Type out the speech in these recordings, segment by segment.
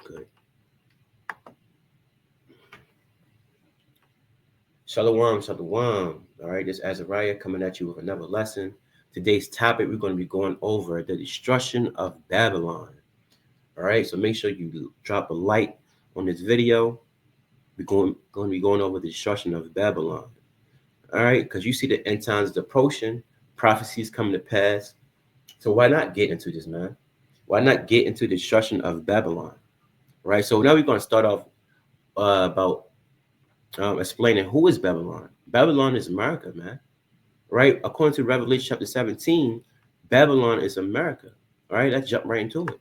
Good. Shalom, shalom. All right, this is Azariah coming at you with another lesson. Today's topic, we're going to be going over the destruction of Babylon. All right, so make sure you drop a like on this video. We're going to be going over the destruction of Babylon. All right, because you see the end times is approaching, prophecies coming to pass. So why not get into this, man? Why not get into the destruction of Babylon? Right. So now we're going to start off about explaining who is Babylon. Babylon is America, man. Right. According to Revelation chapter 17, Babylon is America. All right. Let's jump right into it.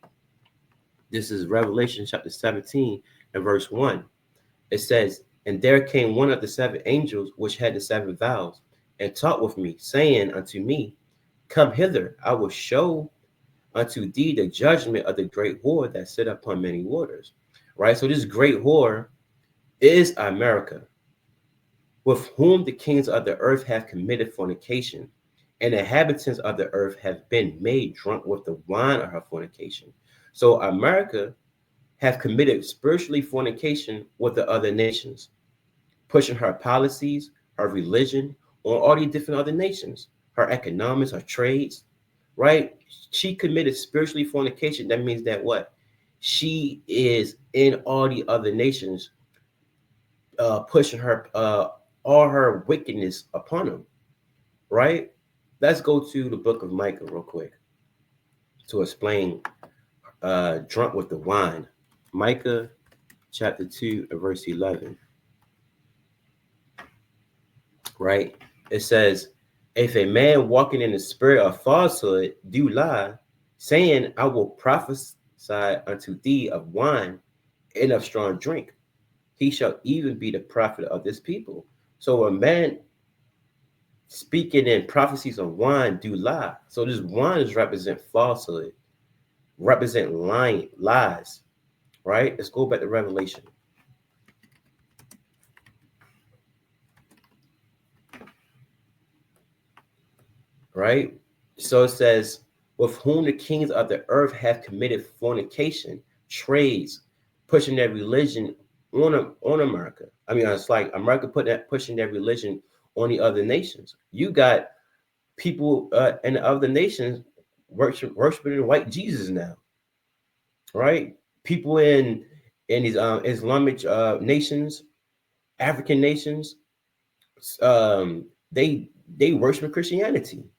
This is Revelation chapter 17 and verse 1. It says, "And there came one of the seven angels which had the seven vials, and talked with me, saying unto me, Come hither, I will show unto thee the judgment of the great whore that sit upon many waters." Right? So this great whore is America, with whom the kings of the earth have committed fornication, and the inhabitants of the earth have been made drunk with the wine of her fornication. So America have committed spiritually fornication with the other nations, pushing her policies, her religion on all these different other nations, her economics, her trades, right? She committed spiritually fornication. That means that what? She is in all the other nations, pushing her all her wickedness upon them, right? Let's go to the book of Micah real quick to explain drunk with the wine. Micah chapter 2 and verse 11, right? It says, "If a man walking in the spirit of falsehood do lie, saying, I will prophesy unto thee of wine and of strong drink, he shall even be the prophet of this people." So a man speaking in prophecies of wine do lie. So this wine is represent falsehood, represent lying, lies, right? Let's go back to Revelation. Right? So it says, with whom the kings of the earth have committed fornication, trades, pushing their religion on America. I mean, it's like America pushing their religion on the other nations. You got people in the other nations worshiping the white Jesus now, right? People in these Islamic nations, African nations, um, they worship Christianity.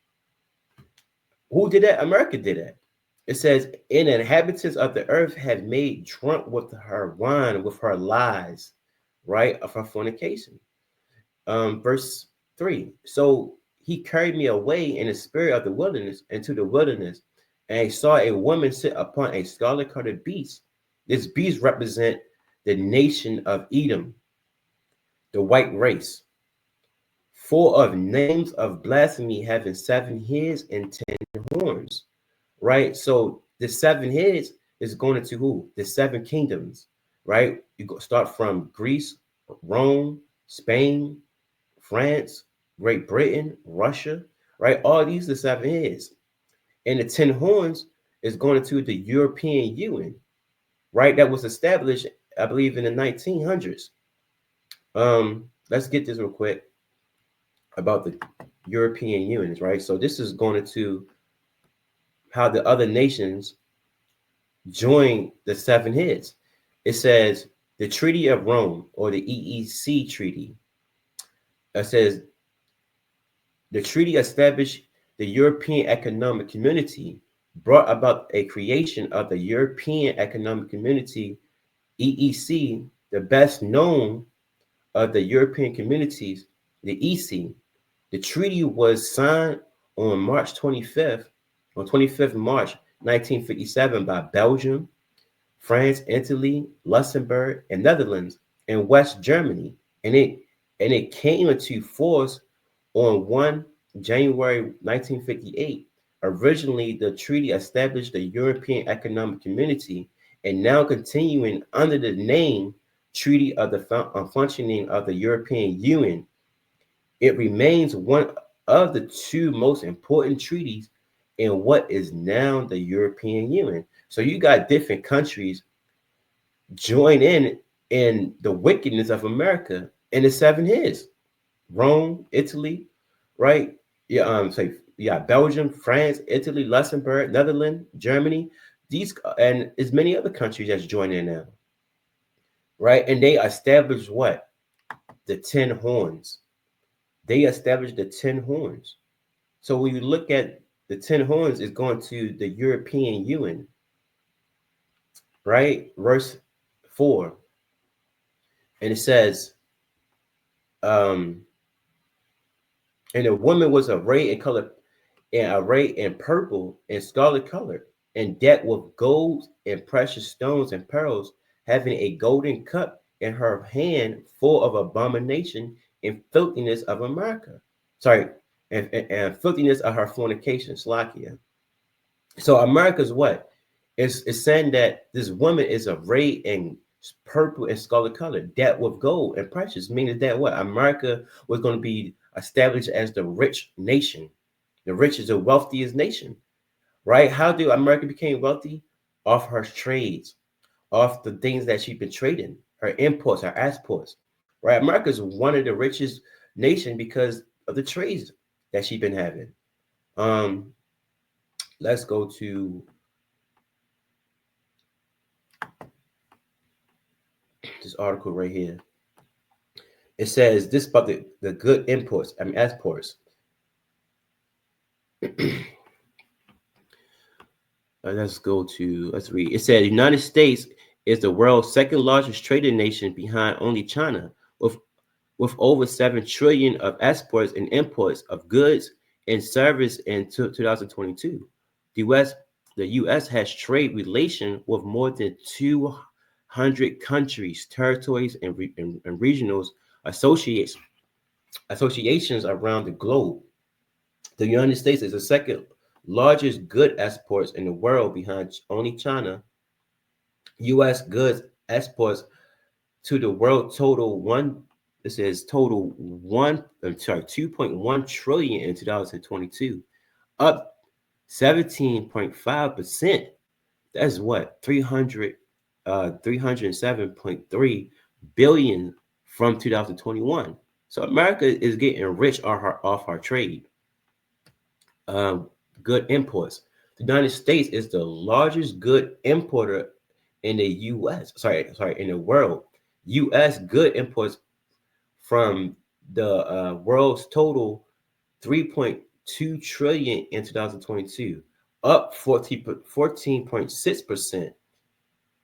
Who did that? America did that. It says, "And the inhabitants of the earth have made drunk with her wine, with her lies," right, of her fornication. Verse 3. "So he carried me away in the spirit of the wilderness, into the wilderness, and I saw a woman sit upon a scarlet-colored beast." This beast represent the nation of Edom, the white race, full of names of blasphemy, having 7 heads and 10 horns. Right? So the 7 heads is going into who? The 7 kingdoms, right? You go start from Greece, Rome, Spain, France, Great Britain, Russia, right? All these are the 7 heads. And the 10 horns is going into the European Union, right? That was established, I believe, in the 1900s. Let's get this real quick about the European Unions, right? So this is going into how the other nations join the 7 heads. It says the Treaty of Rome, or the EEC Treaty. It says the treaty established the European Economic Community, brought about a creation of the European Economic Community, EEC, the best known of the European communities, the EC. The treaty was signed on March 25th, on 25th March 1957 by Belgium, France, Italy, Luxembourg, and Netherlands, and West Germany, and it came into force on 1 January 1958. Originally, the treaty established the European Economic Community, and now continuing under the name Treaty of the Functioning of the European Union. It remains one of the two most important treaties in what is now the European Union. So you got different countries join in the wickedness of America in the seven hills. Rome, Italy, right? Yeah, Belgium, France, Italy, Luxembourg, Netherlands, Germany, these and as many other countries that's joining now, right? And they established what? The 10 horns. They established the 10 horns. So when you look at the 10 horns, is going to the European Union, right? Verse 4. And it says, um, and the woman was arrayed in color, and arrayed in purple and scarlet color, and decked with gold and precious stones and pearls, having a golden cup in her hand full of abomination and filthiness of America. Sorry, and filthiness of her fornication, Slakia. So America's what? It's saying that this woman is arrayed in purple and scarlet color, decked with gold and precious, meaning that what? America was going to be established as the rich nation, the richest, the wealthiest nation, right? How do America became wealthy? Off her trades, off the things that she's been trading, her imports, her exports, right? America is one of the richest nation because of the trades that she's been having. Um, let's go to this article right here. It says this about the good imports, exports. Let's read. It said the United States is the world's second largest trading nation behind only China, with over 7 trillion of exports and imports of goods and service in 2022. The US, the US has trade relation with more than 200 countries, territories, and regional associations around the globe. The United States is the second largest good exports in the world behind only China. U.S. goods exports to the world total one. It says total 2.1 trillion in 2022, up 17.5%. That's what 307.3 billion from 2021. So America is getting rich off our trade. um, good imports. The United States is the largest good importer in the U.S. Sorry, in the world. U.S. good imports from the world's total 3.2 trillion in 2022, up 14.6%,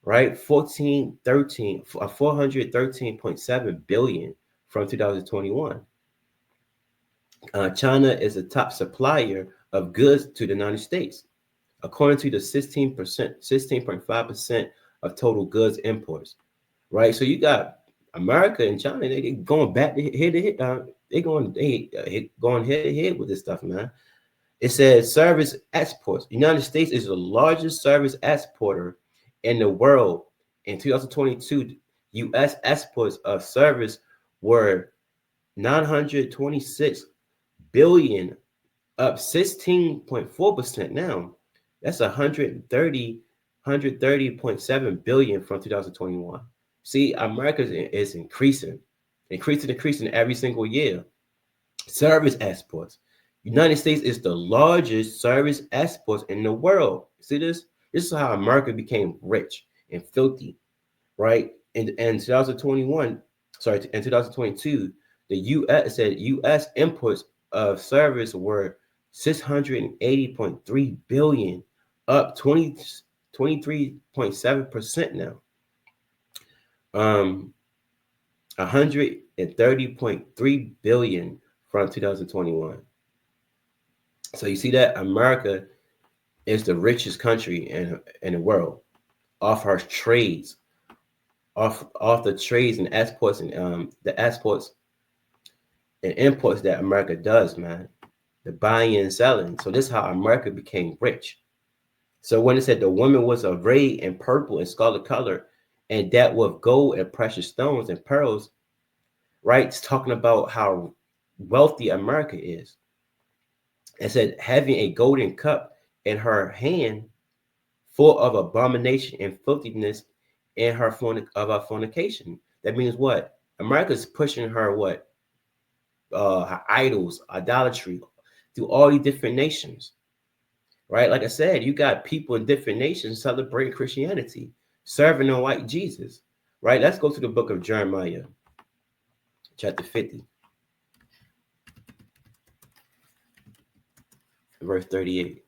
right? 413.7 billion from 2021. China is a top supplier of goods to the United States, according to the 16.5% of total goods imports. Right, so you got America and China. They going back to head to head. Going head to head with this stuff, man. It says service exports. The United States is the largest service exporter in the world. In 2022, U.S. exports of service were 926 billion, up 16.4% now. That's 130.7 billion from 2021. See, America is increasing every single year. Service exports. United States is the largest service exports in the world. See this? This is how America became rich and filthy, right? In 2021, in 2022, the U.S. said U.S. imports of service were 680.3 billion, up 23.7% now. 130.3 billion from 2021. So you see that America is the richest country in the world off her trades, off the trades and exports and the exports and imports that America does, man. The buying and selling. So this is how America became rich. So when it said the woman was arrayed in purple and scarlet color, and that with gold and precious stones and pearls, right? It's talking about how wealthy America is. It said having a golden cup in her hand full of abomination and filthiness and her fornication. That means what? America's pushing her what? Her idols, idolatry, through all these different nations, right? Like I said, you got people in different nations celebrating Christianity, serving a white Jesus, right? Let's go to the book of Jeremiah, chapter 50, verse 38.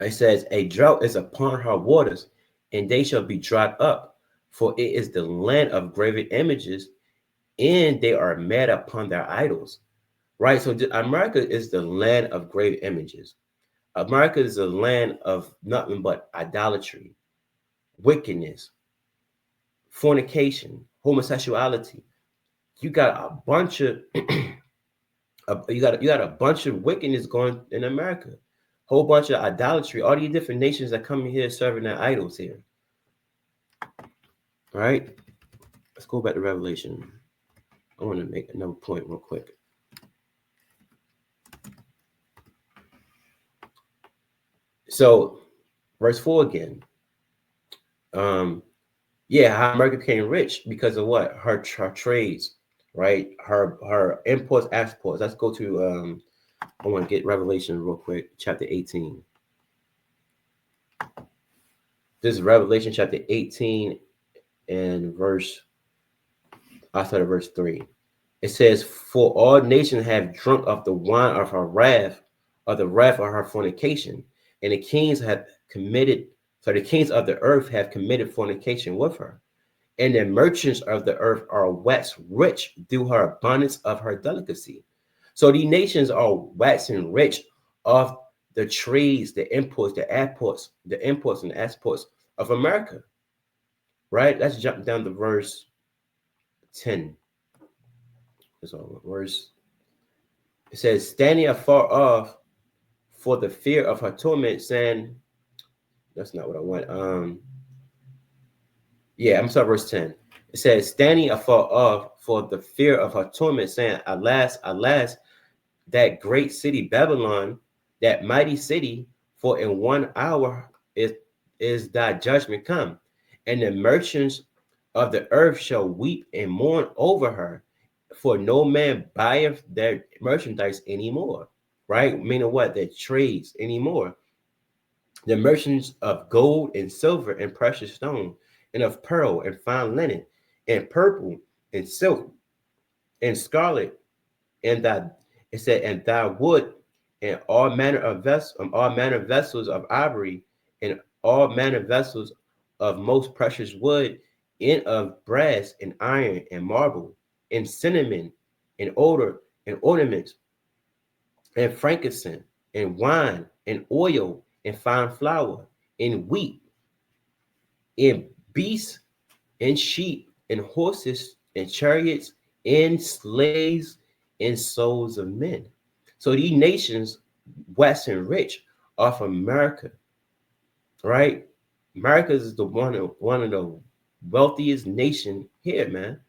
It says, a drought is upon her waters, and they shall be dried up, for it is the land of graven images, and they are mad upon their idols. Right? So America is the land of graven images. America is a land of nothing but idolatry, wickedness, fornication, homosexuality. You got a bunch of you got a bunch of wickedness going in America. Whole bunch of idolatry. All these different nations that come here serving their idols here. All right. Let's go back to Revelation. I want to make another point real quick. So, verse 4 again. Yeah, how America became rich because of what? Her trades, right? Her imports, exports. Let's go to I want to get Revelation real quick, chapter 18. This is Revelation chapter 18 and I started verse 3. It says, for all nations have drunk of the wine of her wrath, of the wrath of her fornication, and the kings of the earth have committed fornication with her. And the merchants of the earth are waxed rich through her abundance of her delicacy. So these nations are waxing rich of the trades, the imports, the exports, the imports and the exports of America. Right? Let's jump down to verse 10. That's all. Verse. It says, standing afar off for the fear of her torment, saying, that's not what I want. I'm sorry, verse 10. It says, standing afar off for the fear of her torment, saying, alas, alas, that great city Babylon, that mighty city, for in 1 hour is thy judgment come, and the merchants of the earth shall weep and mourn over her, for no man buyeth their merchandise anymore. Right? Meaning what? Their trades anymore. The merchants of gold and silver and precious stone, and of pearl and fine linen, and purple and silk and scarlet, and that it said, and thy wood, and all manner of vessels of ivory, and all manner of vessels of most precious wood, and of brass and iron and marble, and cinnamon and odor and ornaments, and frankincense and wine and oil and fine flour and wheat, and beasts and sheep and horses and chariots and slaves and souls of men. So these nations, West and rich, off America, right? America is the one of the wealthiest nation here, man.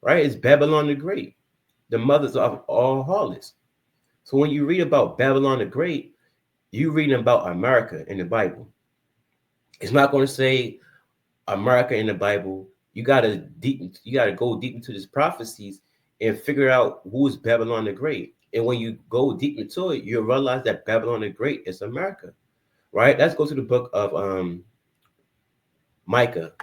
Right? It's Babylon the Great, the mothers of all harlots. So when you read about Babylon the Great, you reading about America in the Bible. It's not going to say America in the Bible. You gotta go deep into these prophecies and figure out who's Babylon the Great. And when you go deep into it, you'll realize that Babylon the Great is America. Right? Let's go to the book of Micah,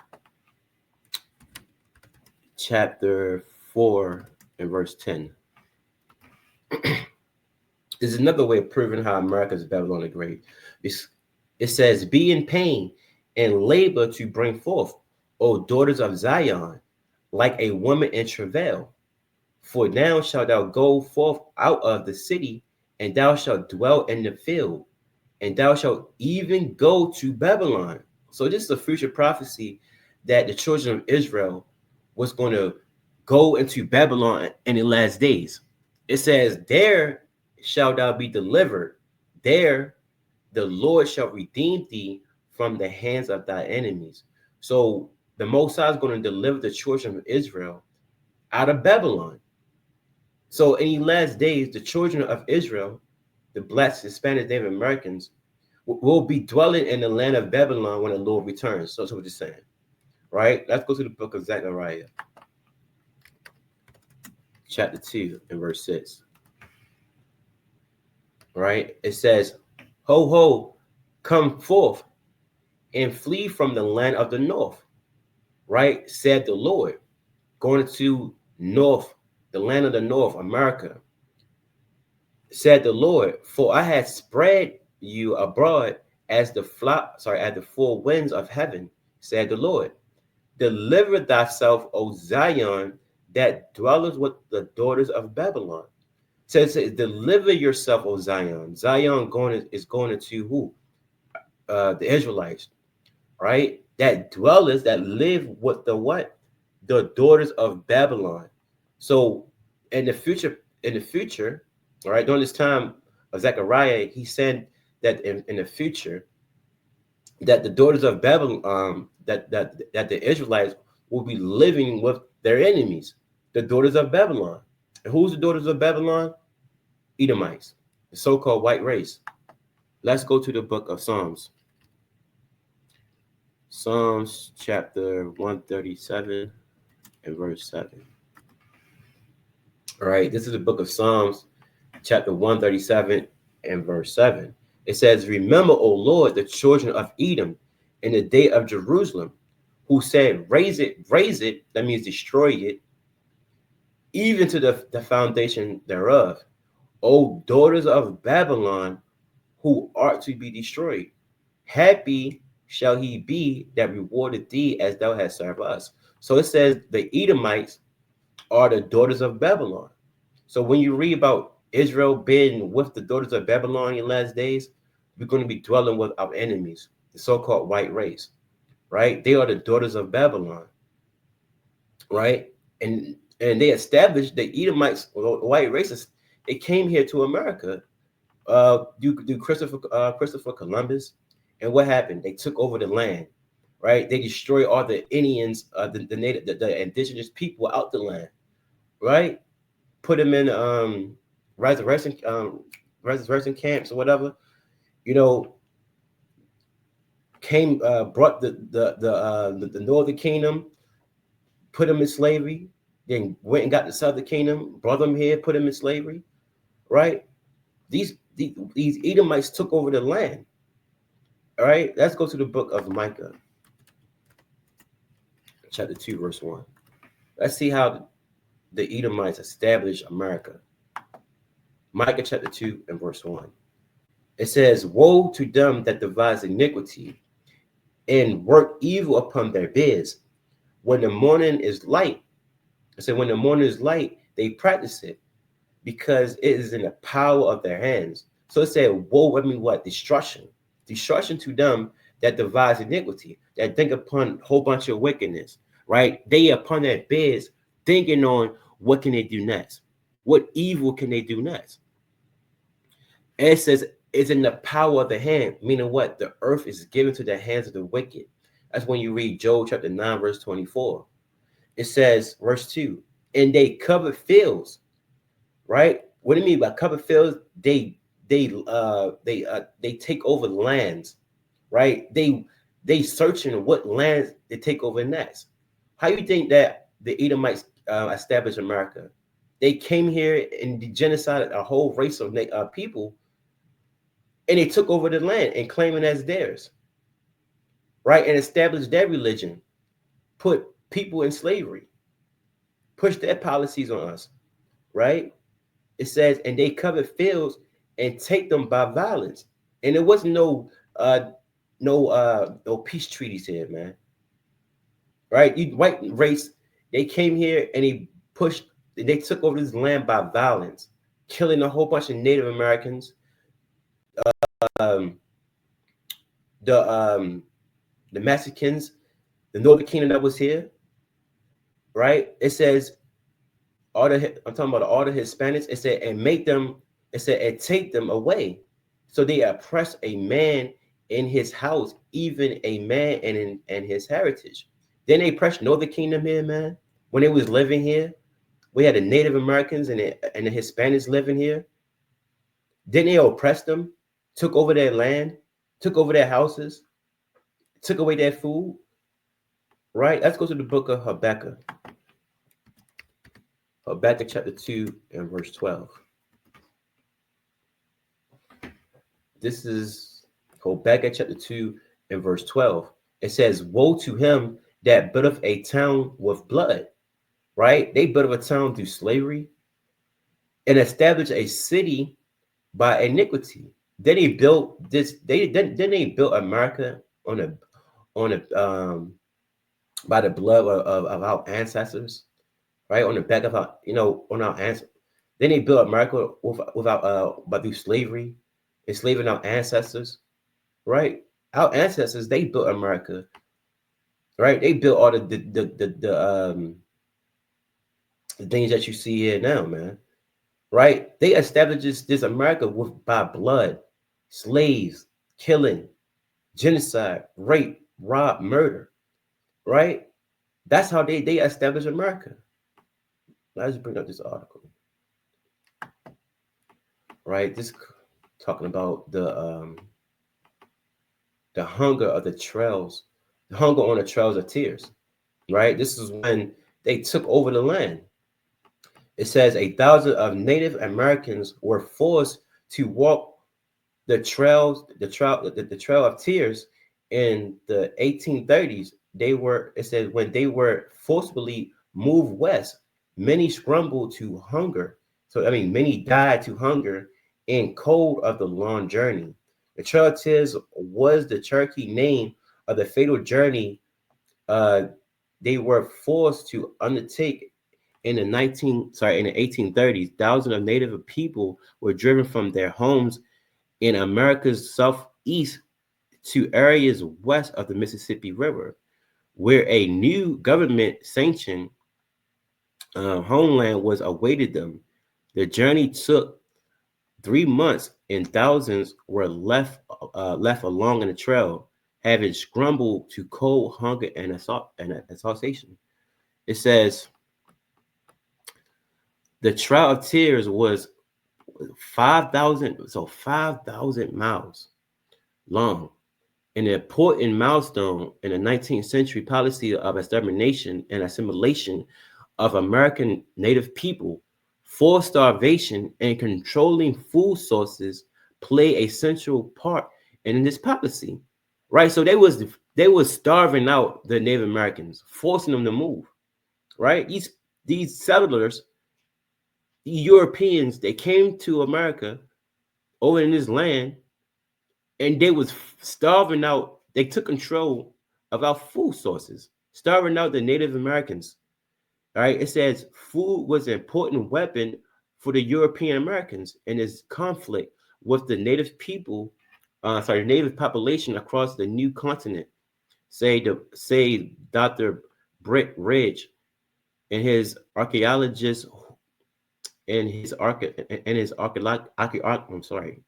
chapter 4 and verse 10. There's another way of proving how America is Babylon the Great. It says, be in pain and labor to bring forth, O daughters of Zion, like a woman in travail. For now shalt thou go forth out of the city, and thou shalt dwell in the field, and thou shalt even go to Babylon. So this is a future prophecy that the children of Israel was going to go into Babylon in the last days. It says, there shalt thou be delivered. There the Lord shall redeem thee from the hands of thy enemies. So the Most High is going to deliver the children of Israel out of Babylon. So in the last days, the children of Israel, the blacks, Hispanics, Native Americans, will be dwelling in the land of Babylon when the Lord returns. So that's what it's saying, right? Let's go to the book of Zechariah, chapter 2 and verse 6. Right? It says, ho, ho, come forth and flee from the land of the north, right? Said the Lord, going to north, the land of the north, America. Said the Lord, for I had spread you abroad as the as the four winds of heaven, said the Lord. Deliver thyself, O Zion, that dwelleth with the daughters of Babylon. So it says, deliver yourself, O Zion. Zion is going into who? The Israelites, right? That dwellers that live with the what? The daughters of Babylon. So in the future, all right, during this time of Zechariah, he said that in the future, that the daughters of Babylon, that the Israelites will be living with their enemies, the daughters of Babylon. And who's the daughters of Babylon? Edomites, the so-called white race. Let's go to the book of Psalms. Psalms chapter 137 and verse 7. All right, this is the book of Psalms, chapter 137 and verse 7. It says, remember, O Lord, the children of Edom in the day of Jerusalem, who said, raise it, that means destroy it, even to the foundation thereof. O daughters of Babylon, who art to be destroyed. Happy shall he be that rewarded thee as thou hast served us. So it says the Edomites are the daughters of Babylon. So when you read about Israel being with the daughters of Babylon in the last days, we're going to be dwelling with our enemies, the so-called white race, right? They are the daughters of Babylon, right? And they established the Edomites, or white races. They came here to America, do Christopher Columbus, and what happened? They took over the land, right? They destroyed all the Indians, the native, the indigenous people out the land, right? Put them in resurrection camps or whatever, you know. Brought the northern kingdom, put them in slavery, then went and got the southern kingdom, brought them here, put them in slavery, right? These Edomites took over the land. All right, let's go to the book of Micah, chapter 2, verse 1. Let's see how the Edomites established America. Micah chapter 2 and verse 1. It says, woe to them that devise iniquity and work evil upon their beds. When the morning is light, I said, when the morning is light, they practice it because it is in the power of their hands. So it said, woe, I mean what? Destruction. Destruction to them that devise iniquity, that think upon a whole bunch of wickedness, right? They upon their beds thinking on what can they do next? What evil can they do next? And it says it's in the power of the hand, meaning what? The earth is given to the hands of the wicked. That's when you read Job chapter 9, verse 24. It says, verse 2, and they covered fields, right? What do you mean by covered fields? They take over lands, right? They searching what lands they take over next. How you think that the Edomites established America? They came here and genocided a whole race of people, and they took over the land and claim it as theirs, right? And established their religion, put people in slavery, pushed their policies on us, right? It says, and they covered fields and take them by violence. And there was no peace treaties here, man. Right? You white race, they came here and they took over this land by violence, killing a whole bunch of Native Americans. The Mexicans, the Northern Kingdom that was here, right? It says I'm talking about all the Hispanics. It said and make them. It said and take them away. So they oppress a man in his house, even a man and his heritage. Then they oppressed Northern Kingdom here, man. When they was living here, we had the Native Americans and the Hispanics living here. Then they oppressed them, took over their land, took over their houses, took away their food, right? Let's go to the book of Habakkuk. Habakkuk chapter 2 and verse 12. This is Habakkuk chapter 2 and verse 12. It says, woe to him that buildeth a town with blood, right? They built a town through slavery and established a city by iniquity. Then they built this, then they built America on a by the blood of our ancestors, right? On the back of our, on our ancestors. Then they built America without by through slavery, enslaving our ancestors, right? Our ancestors, they built America, right? They built all the things that you see here now, man. Right? They established this America by blood, slaves, killing, genocide, rape, rob, murder. Right? That's how they established America. Let's bring up this article. Right? This talking about the hunger of the trails, the hunger on the trails of tears. Right? This is when they took over the land. It says 1,000 of Native Americans were forced to walk the trail of tears in the 1830s. It says when they were forcibly moved west, many scrambled to hunger. So I mean, many died to hunger and cold of the long journey. The Trail of Tears was the Cherokee name of the fatal journey they were forced to undertake in the 1830s. Thousands of Native people were driven from their homes in America's southeast to areas west of the Mississippi River, where a new government-sanctioned homeland was awaited them. The journey took 3 months, and thousands were left along in the trail, having scrambled to cold, hunger, and exhaustion. It says the Trail of Tears was 5,000 miles long, an important milestone in the 19th century policy of extermination and assimilation of American Native people. Forced starvation and controlling food sources play a central part in this policy, right? So they was starving out the Native Americans, forcing them to move, right? These settlers, the Europeans, they came to America over in this land, and they was starving out. They took control of our food sources, starving out the Native Americans. All right, it says food was an important weapon for the European Americans in this conflict with the native people, native population across the new continent. Say Dr. Britt Ridge and his archaeologist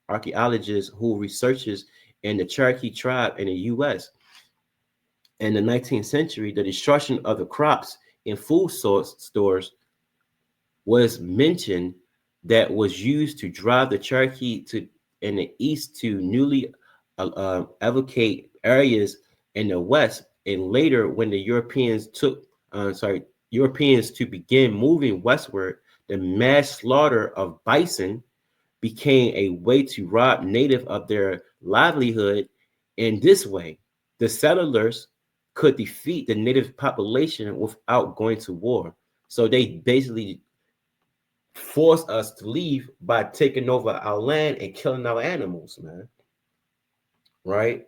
archaeologist who researches in the Cherokee tribe in the U.S. In the 19th century, the destruction of the crops in food stores was mentioned that was used to drive the Cherokee in the east to newly allocate areas in the west, and later when the Europeans to begin moving westward, the mass slaughter of bison became a way to rob native of their livelihood. In this way, the settlers could defeat the native population without going to war. So they basically forced us to leave by taking over our land and killing our animals, man. Right?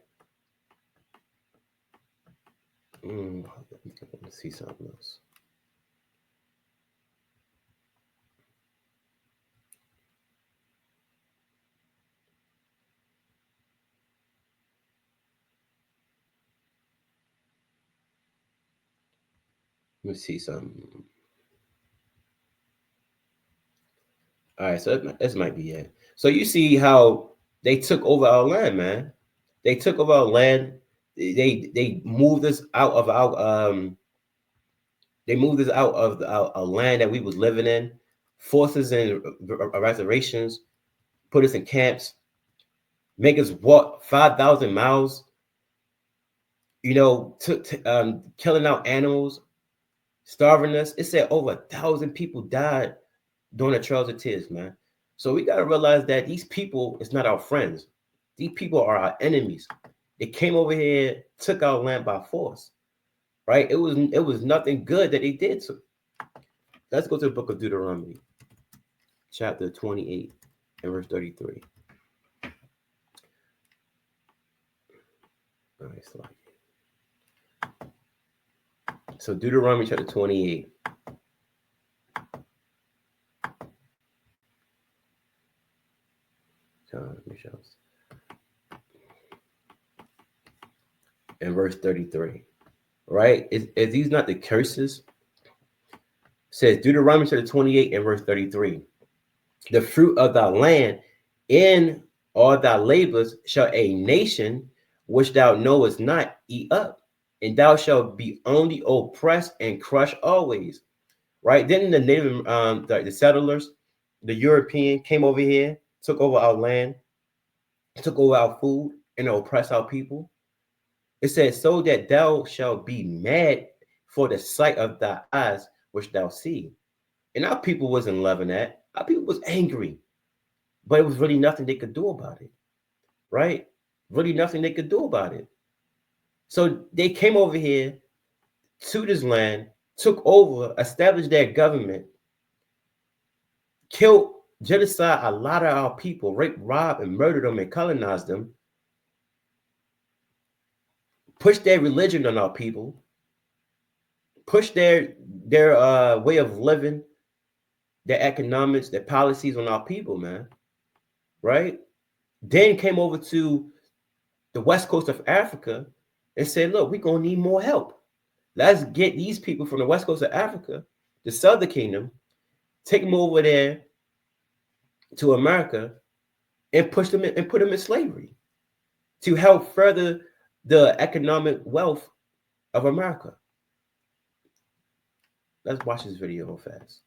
Let's see something else. Let me see something. All right, so this might be it. So you see how they took over our land, man. They took over our land. They moved us out of our land that we was living in, forced us in reservations, put us in camps, make us walk 5,000 miles, you know, killing out animals, starving us. It said over 1,000 people died during the Trails of Tears, man. So we got to realize that these people is not our friends. These people are our enemies. They came over here, took our land by force, right? It was nothing good that they did. So let's go to the book of Deuteronomy, chapter 28 and verse 33. All right, so Deuteronomy chapter 28. And verse 33, right? Is these not the curses? It says Deuteronomy chapter 28 and verse 33. The fruit of thy land in all thy labors shall a nation which thou knowest not eat up, and thou shalt be only oppressed and crushed always. Right? Then the native, the settlers, the European came over here, took over our land, took over our food, and oppressed our people. It says, so that thou shalt be mad for the sight of thy eyes which thou see. And our people wasn't loving that. Our people was angry, but it was really nothing they could do about it, right? Really nothing they could do about it. So they came over here to this land, took over, established their government, killed, genocide a lot of our people, raped, robbed, and murdered them and colonized them, pushed their religion on our people, pushed their way of living, their economics, their policies on our people, man. Right? Then came over to the west coast of Africa and said, look, we're going to need more help. Let's get these people from the west coast of Africa, the southern kingdom, take them over there to America and push them in, and put them in slavery to help further the economic wealth of America. Let's watch this video real fast.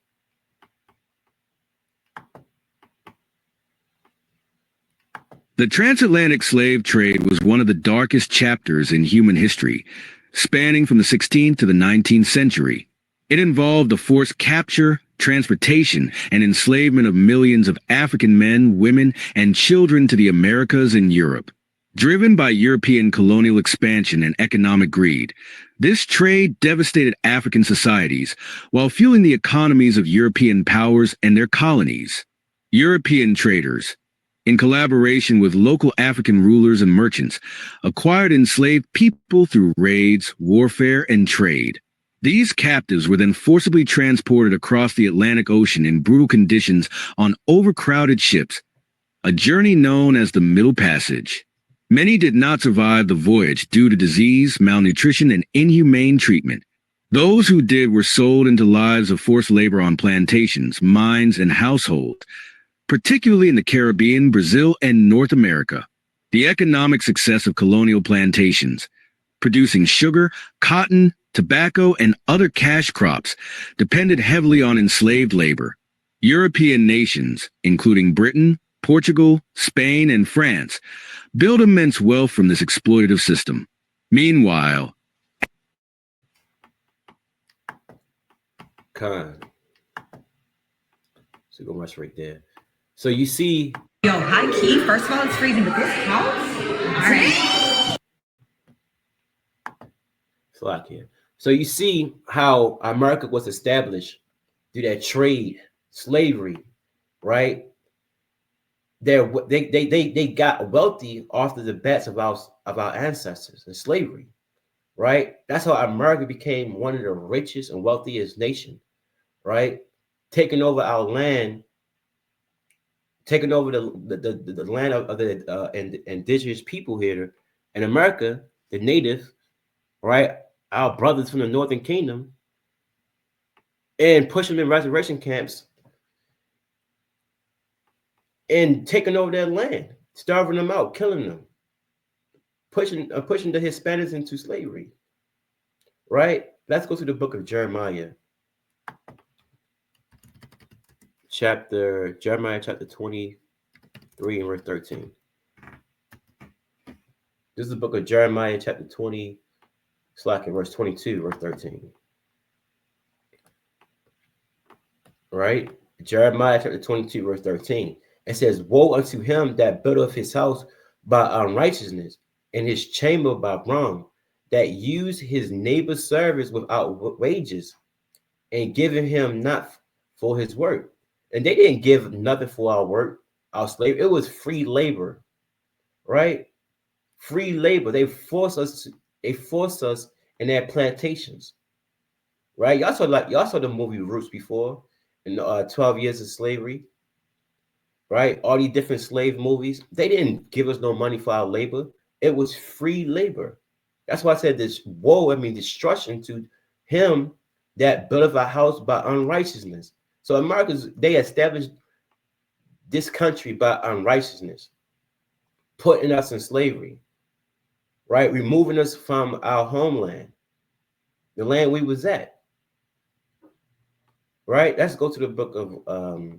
The transatlantic slave trade was one of the darkest chapters in human history, spanning from the 16th to the 19th century. It involved the forced capture, transportation, and enslavement of millions of African men, women, and children to the Americas and Europe. Driven by European colonial expansion and economic greed, this trade devastated African societies while fueling the economies of European powers and their colonies. European traders, in collaboration with local African rulers and merchants, acquired enslaved people through raids, warfare, and trade. These captives were then forcibly transported across the Atlantic Ocean in brutal conditions on overcrowded ships, a journey known as the Middle Passage. Many did not survive the voyage due to disease, malnutrition, and inhumane treatment. Those who did were sold into lives of forced labor on plantations, mines, and households, particularly in the Caribbean, Brazil, and North America. The economic success of colonial plantations, producing sugar, cotton, tobacco, and other cash crops, depended heavily on enslaved labor. European nations, including Britain, Portugal, Spain, and France, built immense wealth from this exploitative system. Meanwhile, So go much right there. So you see, yo, high key. First of all, it's freezing, but this house, all right. Slack here. So you see how America was established through that trade, slavery, right? They got wealthy off of the backs of our ancestors and slavery, right? That's how America became one of the richest and wealthiest nation, right? Taking over our land, taking over the land of the indigenous people here in America, the native, right? Our brothers from the Northern Kingdom, and pushing them in reservation camps and taking over their land, starving them out, killing them, pushing the Hispanics into slavery. Right? Let's go to the book of Jeremiah. Jeremiah chapter 23 and verse 13. This is the book of Jeremiah, chapter 20, verse 22, verse 13. Right? Jeremiah chapter 22, verse 13. It says, woe unto him that buildeth his house by unrighteousness, and his chamber by wrong, that used his neighbor's service without wages, and giving him not for his work. And they didn't give nothing for our work, our slave. It was free labor, right? Free labor. They forced us in their plantations, right? Y'all saw the movie Roots before, in 12 Years of Slavery, right? All these different slave movies. They didn't give us no money for our labor. It was free labor. That's why I said this woe, destruction to him that buildeth a house by unrighteousness. So Americans, they established this country by unrighteousness, putting us in slavery, right? Removing us from our homeland, the land we was at, right? Let's go to the book of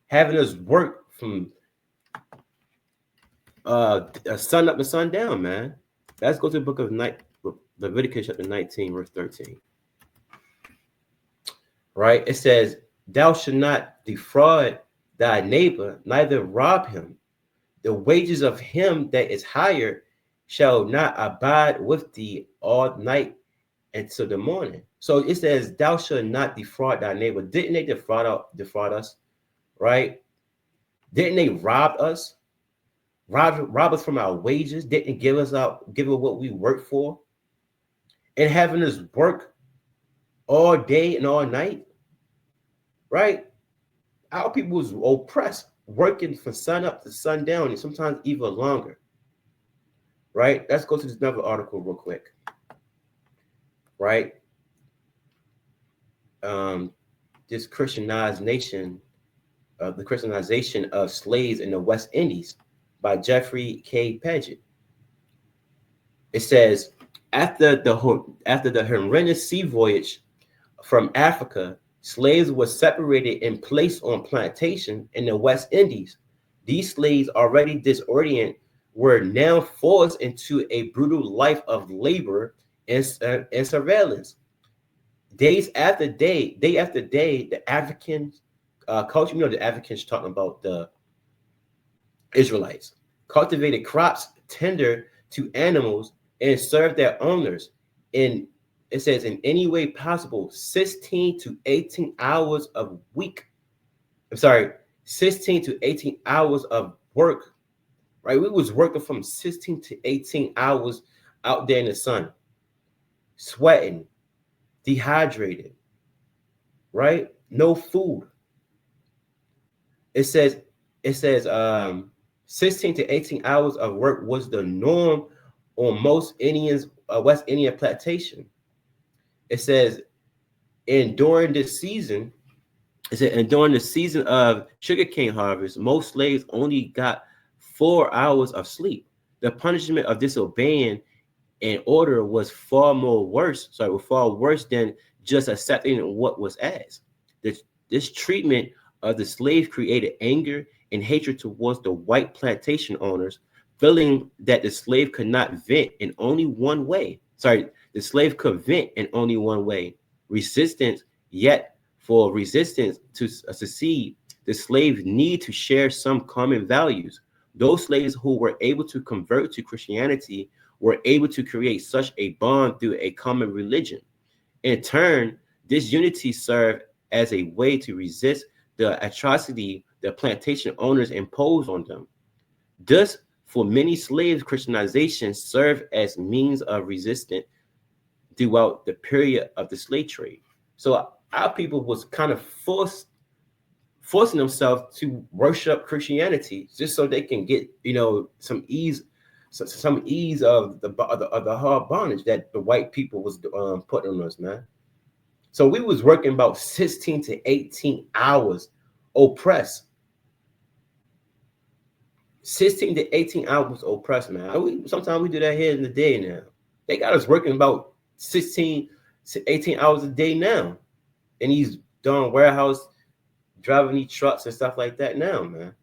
having us work from sun up to sundown, man. Let's go to the book of Leviticus chapter 19, verse 13. Right? It says, thou shalt not defraud thy neighbor, neither rob him. The wages of him that is hired shall not abide with thee all night until the morning. So it says, thou shalt not defraud thy neighbor. Didn't they defraud us? Right? Didn't they rob us? Rob us from our wages? Didn't give us what we worked for? And having us work all day and all night? Right? Our people was oppressed, working from sun up to sundown, and sometimes even longer. Right? Let's go to this another article real quick. Right? This Christianization of slaves in the West Indies by Jeffrey K. Paget. It says, after the horrendous sea voyage from Africa, slaves were separated and placed on plantation in the West Indies. These slaves, already disoriented, were now forced into a brutal life of labor and surveillance. Day after day, the African culture, the Africans talking about the Israelites, cultivated crops, tender to animals, and served their owners in, it says, in any way possible, 16 to 18 hours of week. 16 to 18 hours of work, right? We was working from 16 to 18 hours out there in the sun, sweating, dehydrated, right? No food. It says 16 to 18 hours of work was the norm on most West Indian plantation. It says, and during the season of sugarcane harvest, most slaves only got 4 hours of sleep. The punishment of disobeying an order was far worse than just accepting what was asked. This treatment of the slave created anger and hatred towards the white plantation owners, feeling that the slave could not vent in only one way. The slave could vent in only one way. Resistance, yet for resistance to succeed, the slave need to share some common values. Those slaves who were able to convert to Christianity were able to create such a bond through a common religion. In turn, this unity served as a way to resist the atrocity the plantation owners imposed on them. Thus, for many slaves, Christianization served as means of resistance throughout the period of the slave trade. So our people was kind of forcing themselves to worship Christianity just so they can get, some ease of the hard bondage that the white people was putting on us, man. So we was working about 16 to 18 hours oppressed. 16 to 18 hours oppressed, man. Sometimes we do that here in the day now. They got us working about 16 to 18 hours a day now. And he's doing warehouse, driving these trucks and stuff like that now, man.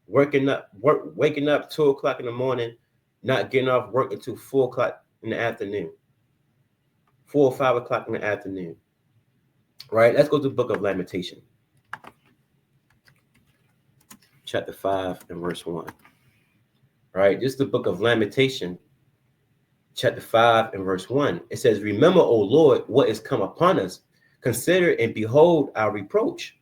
Waking up 2 o'clock in the morning, not getting off work until 4 o'clock in the afternoon, 4 or 5 o'clock in the afternoon. Right? Let's go to the book of Lamentation, chapter 5 and verse 1. Right? This is the book of Lamentation, chapter 5 and verse 1. It says, remember, O Lord, what is come upon us. Consider and behold our reproach.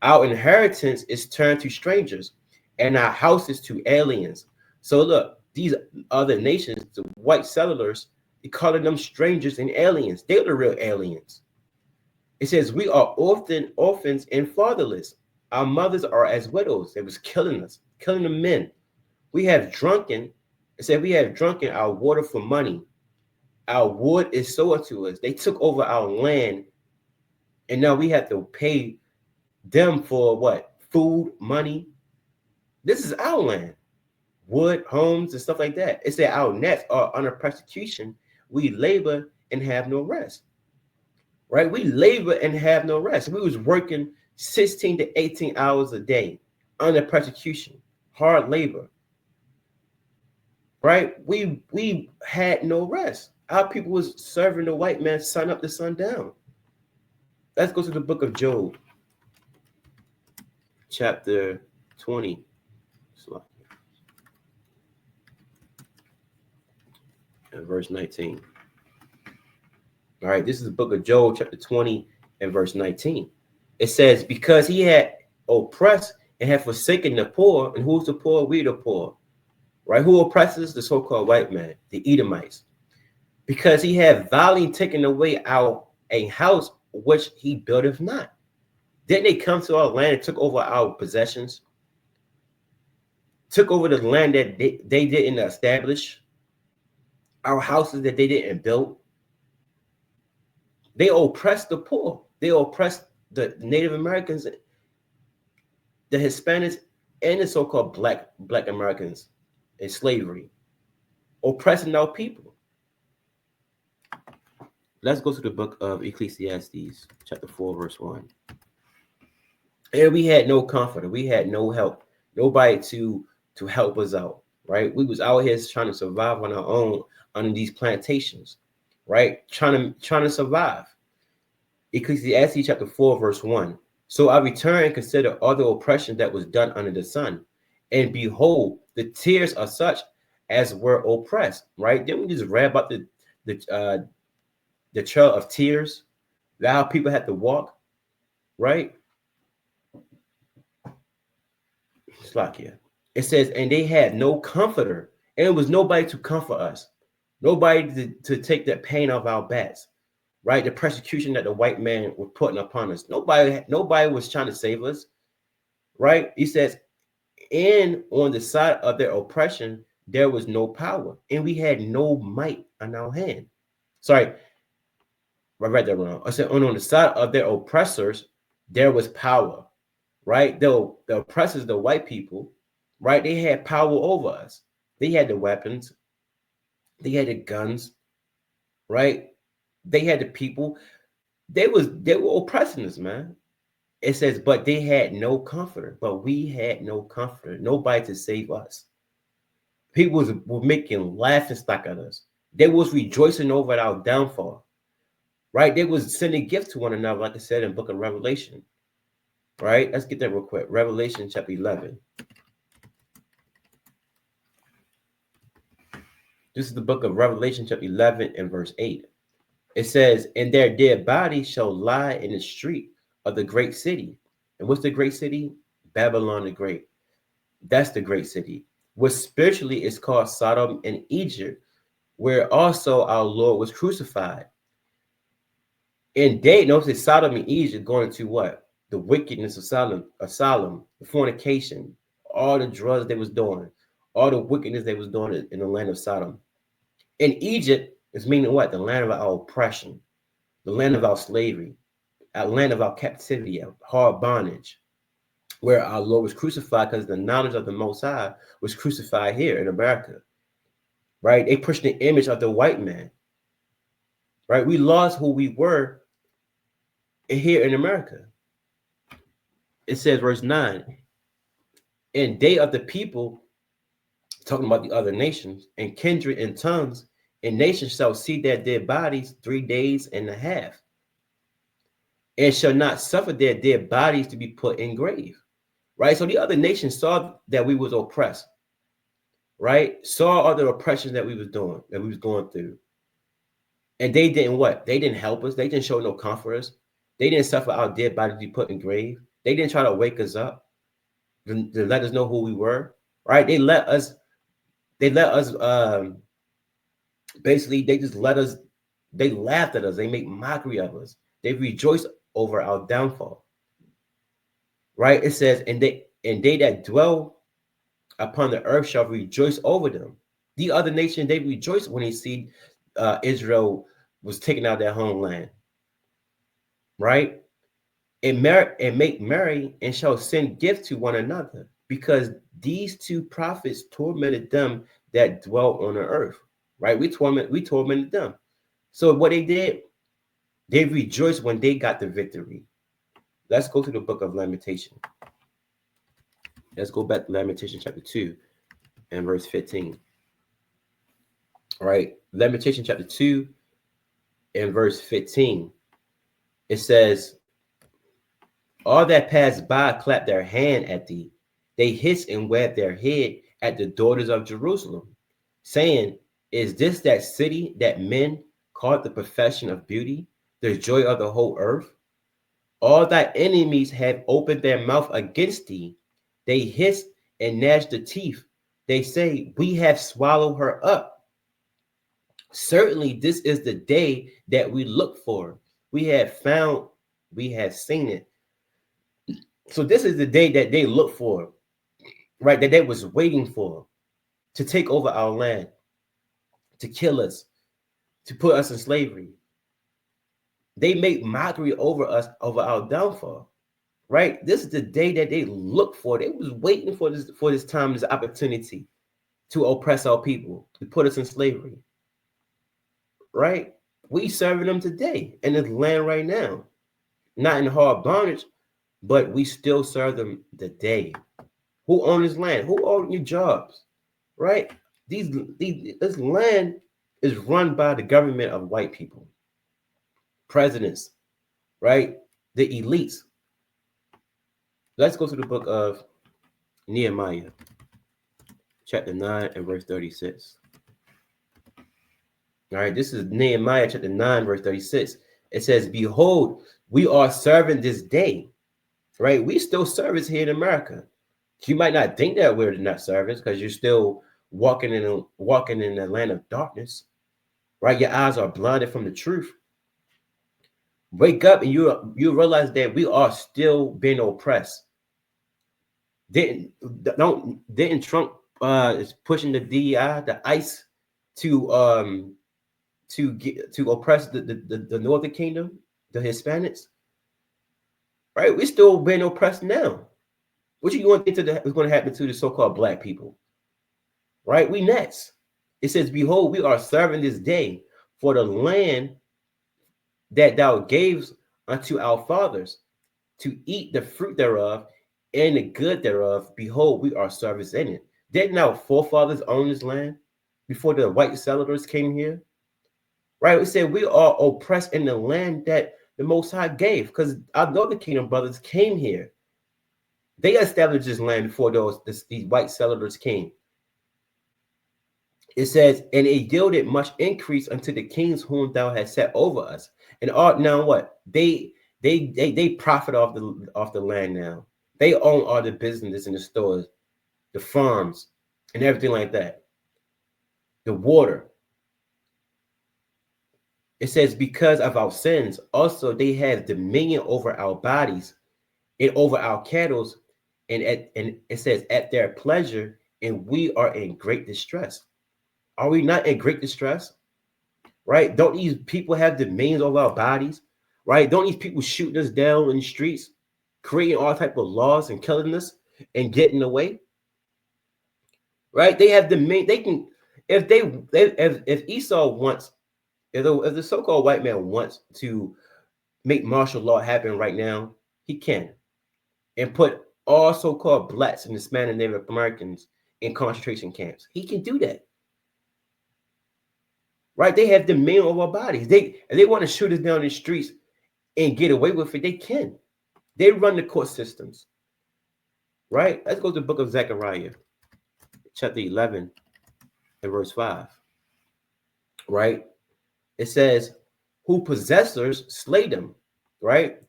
Our inheritance is turned to strangers, and our houses to aliens. So look, these other nations, the white settlers, they calling them strangers and aliens. They're the real aliens. It says, we are often orphans and fatherless. Our mothers are as widows. They was killing us, killing the men. We have drunken, it said we have drunken our water for money. Our wood is sold to us. They took over our land, and now we have to pay them for what? Food, money. This is our land. Wood, homes, and stuff like that. It said our nets are under persecution. We labor and have no rest. Right? We labor and have no rest. We was working 16 to 18 hours a day under persecution, hard labor. Right? We had no rest. Our people was serving the white man sun up to sundown. Let's go to the book of Job, chapter 20. And verse 19. All right, this is the book of Job, chapter 20 and verse 19. It says, because he had oppressed and had forsaken the poor, and who's the poor? We the poor. Right? Who oppresses? The so-called white man, the Edomites. Because he had violently taken away a house which he buildeth not. Didn't they come to our land and took over our possessions? Took over the land that they didn't establish? Our houses that they didn't build? They oppressed the poor. They oppressed the Native Americans, the Hispanics, and the so-called black Americans in slavery, oppressing our people. Let's go to the book of Ecclesiastes, chapter 4, verse 1. And we had no comforter. We had no help. Nobody to help us out, right? We was out here trying to survive on our own under these plantations, right? Trying to survive. Ecclesiastes chapter 4, verse 1. So I return and consider all the oppression that was done under the sun. And behold, the tears are such as were oppressed, right? Didn't we just read about the trail of tears? That how people had to walk, right? It's like, yeah. It says, and they had no comforter, and it was nobody to comfort us, nobody to take that pain off our backs, right? The persecution that the white man was putting upon us. Nobody was trying to save us, right? He says, and on the side of their oppression, there was no power, and we had no might on our hand. Sorry, I read that wrong. I said, on the side of their oppressors, there was power, right? The oppressors, the white people, right? They had power over us. They had the weapons. They had the guns, right? They had the people. They were oppressing us, man. It says, but they had no comforter. But we had no comforter. Nobody to save us. People were making laughing stock at us. They was rejoicing over our downfall, right? They was sending gifts to one another, like I said in the book of Revelation, right? Let's get that real quick. Revelation chapter 11. This is the book of Revelation chapter 11 and verse 8. It says, and their dead bodies shall lie in the street of the great city. And what's the great city? Babylon the Great. That's the great city, which spiritually is called Sodom and Egypt, where also our Lord was crucified. And they, notice Sodom and Egypt going to what? The wickedness of Sodom, the fornication, all the drugs they was doing, all the wickedness they was doing in the land of Sodom. And Egypt is meaning what? The land of our oppression, the land of our slavery, our land of our captivity, our hard bondage, where our Lord was crucified because the knowledge of the Most High was crucified here in America, right? They pushed the image of the white man, right? We lost who we were here in America. It says, verse 9, and they of the people talking about the other nations, and kindred and tongues, and nations shall see their dead bodies 3 days and a half, and shall not suffer their dead bodies to be put in grave. Right? So the other nations saw that we was oppressed, right? Saw all the oppression that we was doing, that we was going through. And they didn't what? They didn't help us. They didn't show no comfort us. They didn't suffer our dead bodies to be put in grave. They didn't try to wake us up to let us know who we were, right? They let us basically they just let us, they laughed at us, they make mockery of us, they rejoice over our downfall. Right? It says, and they that dwell upon the earth shall rejoice over them. The other nation, they rejoice when they see Israel was taken out of their homeland. Right? And make merry and shall send gifts to one another, because these two prophets tormented them that dwell on the earth. Right? We tormented them. So what they did, they rejoiced when they got the victory. Let's go to the book of Lamentation. Let's go back to Lamentation chapter 2 and verse 15. All right. Lamentation chapter 2 and verse 15. It says, all that pass by clap their hand at thee. They hiss and wag their head at the daughters of Jerusalem, saying, is this that city that men call the profession of beauty, the joy of the whole earth? All thy enemies have opened their mouth against thee. They hiss and gnash the teeth. They say, we have swallowed her up. Certainly, this is the day that we look for. We have found, we have seen it. So this is the day that they look for, right? That they was waiting for, to take over our land, to kill us, to put us in slavery. They make mockery over us, over our downfall, right? This is the day that they look for. They was waiting for this time, this opportunity to oppress our people, to put us in slavery, right? We serving them today in this land right now, not in hard bondage, but we still serve them today. Who owns this land? Who owns your jobs, right? This land is run by the government of white people. Presidents, right? The elites. Let's go to the book of Nehemiah, chapter 9 and verse 36. All right, this is Nehemiah chapter 9, verse 36. It says, behold, we are serving this day, right? We still service here in America. You might not think that we're not service because you're still walking in the land of darkness, right? Your eyes are blinded from the truth. Wake up and you realize that we are still being oppressed. Didn't Trump is pushing the DEI, the ICE to oppress the Northern Kingdom, the Hispanics? Right? We're still being oppressed now. What you want to think is going to happen to the so-called black people? Right? We next. It says, behold, we are serving this day for the land that thou gavest unto our fathers to eat the fruit thereof and the good thereof. Behold, we are service in it. Didn't our forefathers own this land before the white settlers came here? Right? We said we are oppressed in the land that the Most High gave, because our Northern Kingdom brothers came here. They established this land before these white settlers came. It says, and it yielded much increase unto the kings whom thou hast set over us. And now what? They profit off the land now. They own all the businesses and the stores, the farms, and everything like that. The water. It says, because of our sins, also they have dominion over our bodies and over our cattle, and it says at their pleasure, and we are in great distress. Are we not in great distress? Right? Don't these people have dominion over our bodies? Right? Don't these people shooting us down in the streets, creating all type of laws and killing us and getting away? Right? They have dominion. They can, if Esau wants, if the so-called white man wants to make martial law happen right now, he can, and put all so-called blacks and Hispanic Native Americans in concentration camps. He can do that. Right? They have dominion over our bodies. If they want to shoot us down in the streets and get away with it, they can. They run the court systems. Right? Let's go to the book of Zechariah, chapter 11 and verse 5. Right? It says, who possessors slay them, right?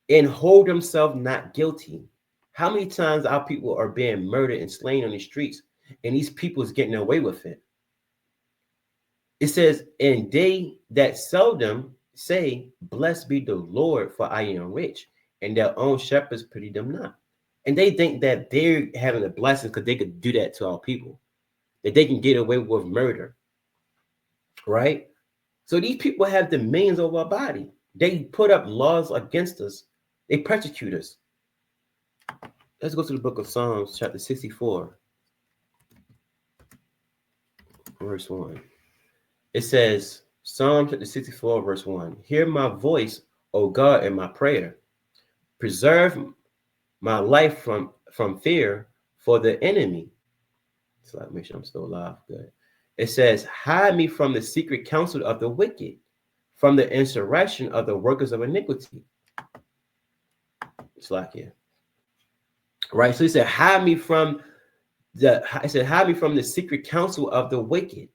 And hold themselves not guilty. How many times our people are being murdered and slain on the streets, and these people is getting away with it? It says, and they that sell them say, blessed be the Lord, for I am rich, and their own shepherds pity them not. And they think that they're having a blessing because they could do that to our people, that they can get away with murder, right? So these people have dominions over our body. They put up laws against us. They persecute us. Let's go to the book of Psalms, chapter 64, verse 1. It says, Psalm chapter 64, verse 1. Hear my voice, O God, in my prayer. Preserve my life from fear for the enemy. So let me make sure I'm still alive. Good. It says, hide me from the secret counsel of the wicked, from the insurrection of the workers of iniquity. It's like here. Right. So he said, hide me from the secret counsel of the wicked,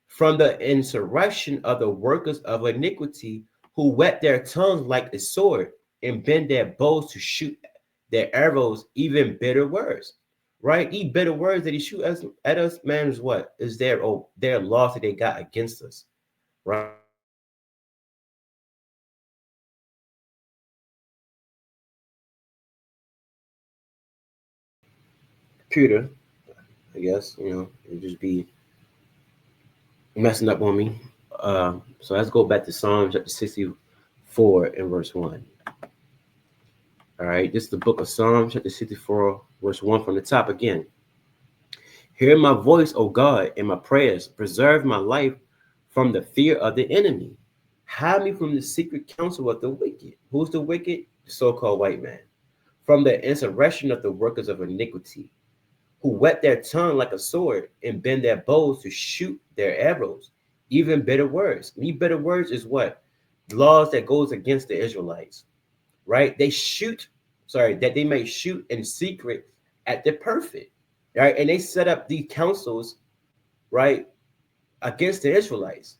from the insurrection of the workers of iniquity, who whet their tongues like a sword and bend their bows to shoot their arrows, even bitter words. Right? These bitter words that he shoot at us, man, is what? Is their laws that they got against us. Right? Computer, I guess, it just be messing up on me. So let's go back to Psalm chapter 64 and verse 1. All right, this is the book of Psalm chapter 64, verse 1 from the top again. Hear my voice, O God, in my prayers. Preserve my life from the fear of the enemy. Hide me from the secret counsel of the wicked. Who's the wicked? The so-called white man. From the insurrection of the workers of iniquity, who whet their tongue like a sword and bend their bows to shoot their arrows, even bitter words. And these bitter words is what? Laws that goes against the Israelites, right? That they may shoot in secret at the perfect, right? And they set up these councils, right, against the Israelites,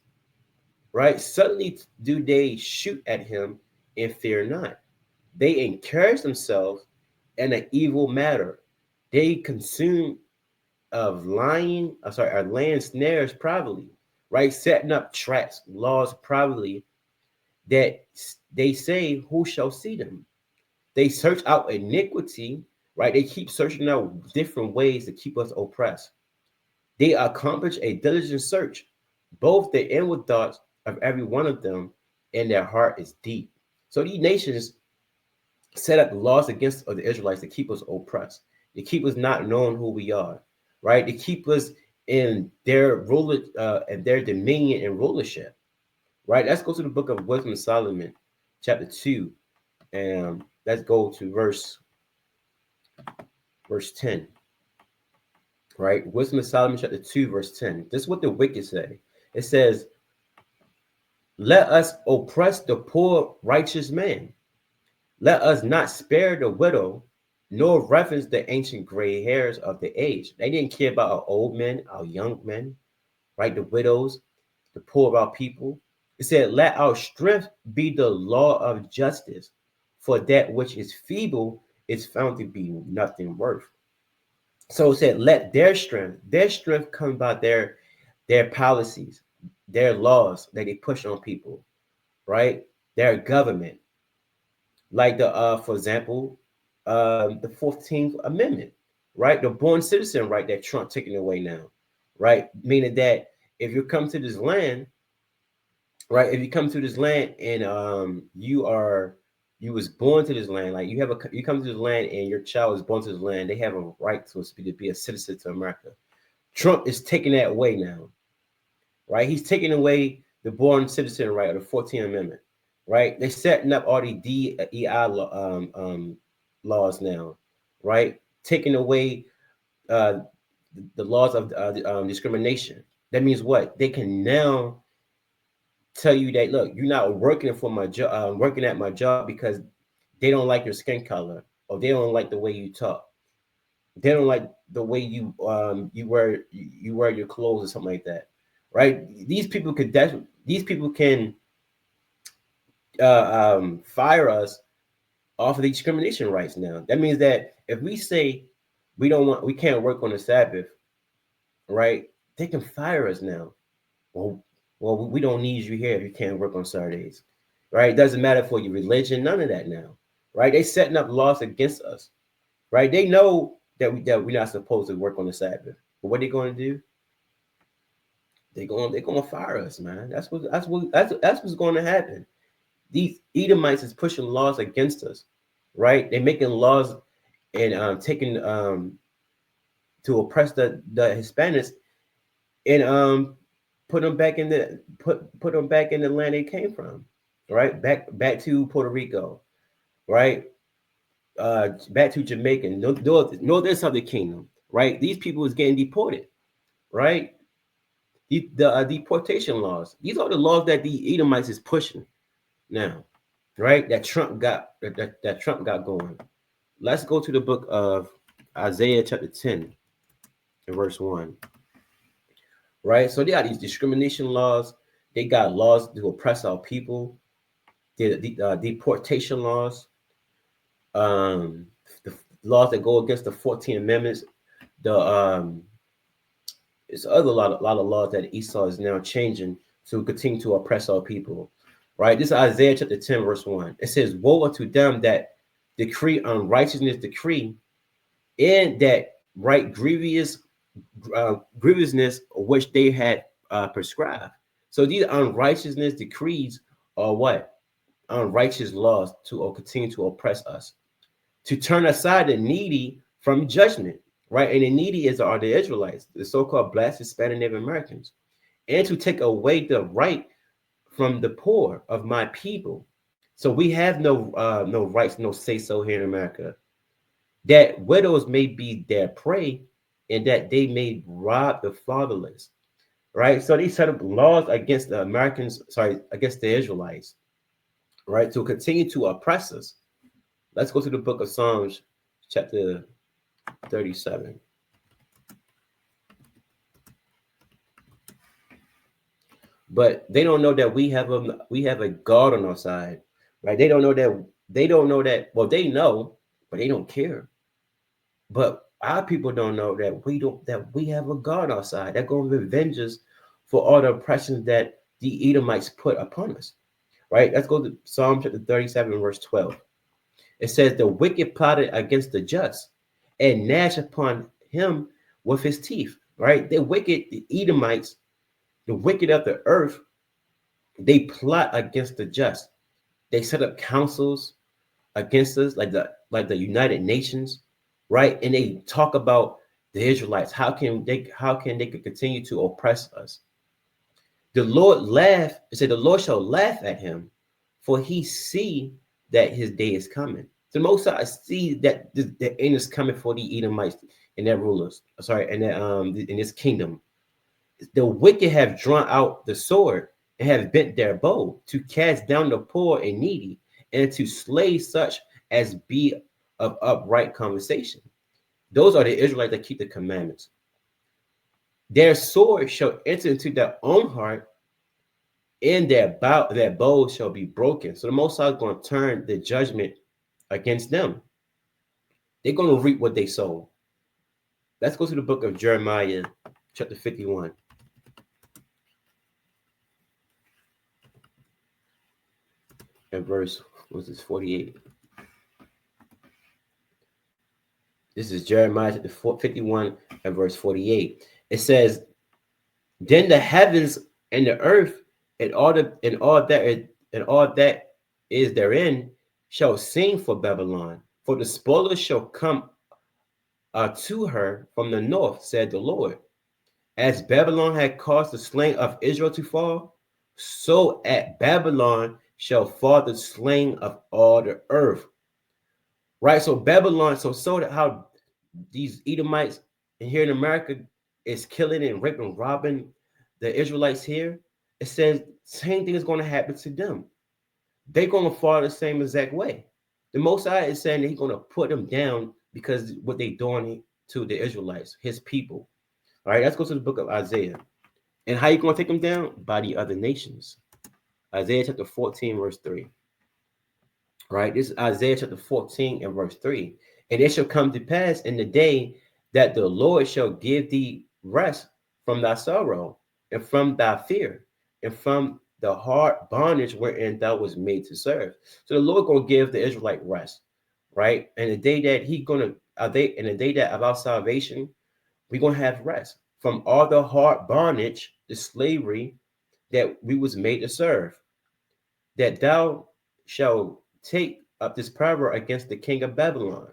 right? Suddenly do they shoot at him and fear not. They encourage themselves in an evil matter. They consume laying snares privately, right? Setting up traps, laws privately, that they say, who shall see them? They search out iniquity, right? They keep searching out different ways to keep us oppressed. They accomplish a diligent search, both the inward thoughts of every one of them, and their heart is deep. So these nations set up laws against the Israelites to keep us oppressed, to keep us not knowing who we are, right? To keep us in their ruler and their dominion and rulership, right? Let's go to the book of Wisdom of Solomon, chapter 2, and let's go to verse 10. Right? Wisdom of Solomon, chapter 2, verse 10. This is what the wicked say. It says, let us oppress the poor righteous man. Let us not spare the widow, nor reverence the ancient gray hairs of the age. They didn't care about our old men, our young men, right? The widows, the poor of our people. It said, let our strength be the law of justice, for that which is feeble is found to be nothing worth. So it said, let their strength come by their policies, their laws that they push on people, right? Their government. Like for example, the 14th Amendment, right? The born citizen right that Trump taking away now, right? Meaning that if you come to this land, right? If you come to this land and you was born to this land, like you come to this land and your child is born to this land, they have a right to be a citizen to America. Trump is taking that away now, right? He's taking away the born citizen right of the 14th Amendment, right? They're setting up all the DEI laws now, right? Taking away uh, the laws of discrimination. That means what? They can now tell you that, look, you're not working for my job, working at my job because they don't like your skin color, or they don't like the way you talk. They don't like the way you wear your clothes or something like that, right? These people can fire us off of the discrimination rights now. That means that if we say we can't work on the Sabbath, right? They can fire us now. Well, we don't need you here if you can't work on Saturdays, right? It doesn't matter for your religion, none of that now, right? They setting up laws against us, right? They know that we're not supposed to work on the Sabbath, but what they going to do? They're going to fire us, man. That's what's going to happen. These Edomites is pushing laws against us, right? They're making laws and taking to oppress the Hispanics and put them back in the land they came from, right? Back to Puerto Rico, right? Back to Jamaica, northern side of the kingdom, right? These people is getting deported, right? The deportation laws. These are the laws that the Edomites is pushing now, right? That Trump got going. Let's go to the book of Isaiah chapter 10 and verse 1. Right? So they got these discrimination laws. They got laws to oppress our people. The deportation laws. The laws that go against the 14 Amendments. It's a lot of laws that Esau is now changing to continue to oppress our people. Right? This is Isaiah chapter 10, verse 1. It says, woe unto them that decree unrighteousness decree, and that write grievousness which they had prescribed. So these unrighteousness decrees are what? Unrighteous laws to continue to oppress us, to turn aside the needy from judgment, right? And the needy are the Israelites, the so-called Black, Hispanic, Native Americans, and to take away the right from the poor of my people. So we have no rights, no say so here in America. That widows may be their prey, and that they may rob the fatherless, right? So they set up laws against the against the Israelites, right, to continue to oppress us. Let's go to the book of Psalms, chapter 37. But they don't know that we have a God on our side, right? They don't know that. Well, they know, but they don't care. But our people don't know that we have a God on our side that going to revenge us for all the oppressions that the Edomites put upon us, right? Let's go to Psalm chapter 37, verse 12. It says, the wicked plotted against the just and gnashed upon him with his teeth, right? The wicked, the Edomites, the wicked of the earth, they plot against the just. They set up councils against us, like the United Nations, right? And they talk about the Israelites. How can they continue to oppress us? The Lord laughed. It said, the Lord shall laugh at him, for he see that his day is coming. The Most High see that the end is coming for the Edomites and their rulers. And in this kingdom. The wicked have drawn out the sword and have bent their bow to cast down the poor and needy, and to slay such as be of upright conversation. Those are the Israelites that keep the commandments. Their sword shall enter into their own heart, and their bow shall be broken. So the Most High is going to turn the judgment against them. They're going to reap what they sow. Let's go to the book of Jeremiah, chapter 51. And verse, what's this, 48? This is Jeremiah 51 and verse 48. It says, then the heavens and the earth and all that is therein shall sing for Babylon, for the spoilers shall come to her from the north, said the Lord. As Babylon had caused the slain of Israel to fall, so at Babylon shall fall the slain of all the earth. Right? So Babylon, so that how these Edomites and here in America is killing and raping, robbing the Israelites here, it says same thing is going to happen to them. They're going to fall the same exact way. The Most High is saying that he's going to put them down because what they're doing to the Israelites, his people. All right, let's go to the book of Isaiah. And how you going to take them down? By the other nations. Isaiah chapter 14, verse 3. Right, this is Isaiah chapter 14 and verse 3. And it shall come to pass in the day that the Lord shall give thee rest from thy sorrow and from thy fear and from the hard bondage wherein thou was made to serve. So the Lord gonna give the Israelite rest, right? And the day that he gonna in the day that of our salvation, we're gonna have rest from all the hard bondage, the slavery that we was made to serve. That thou shalt take up this proverb against the king of Babylon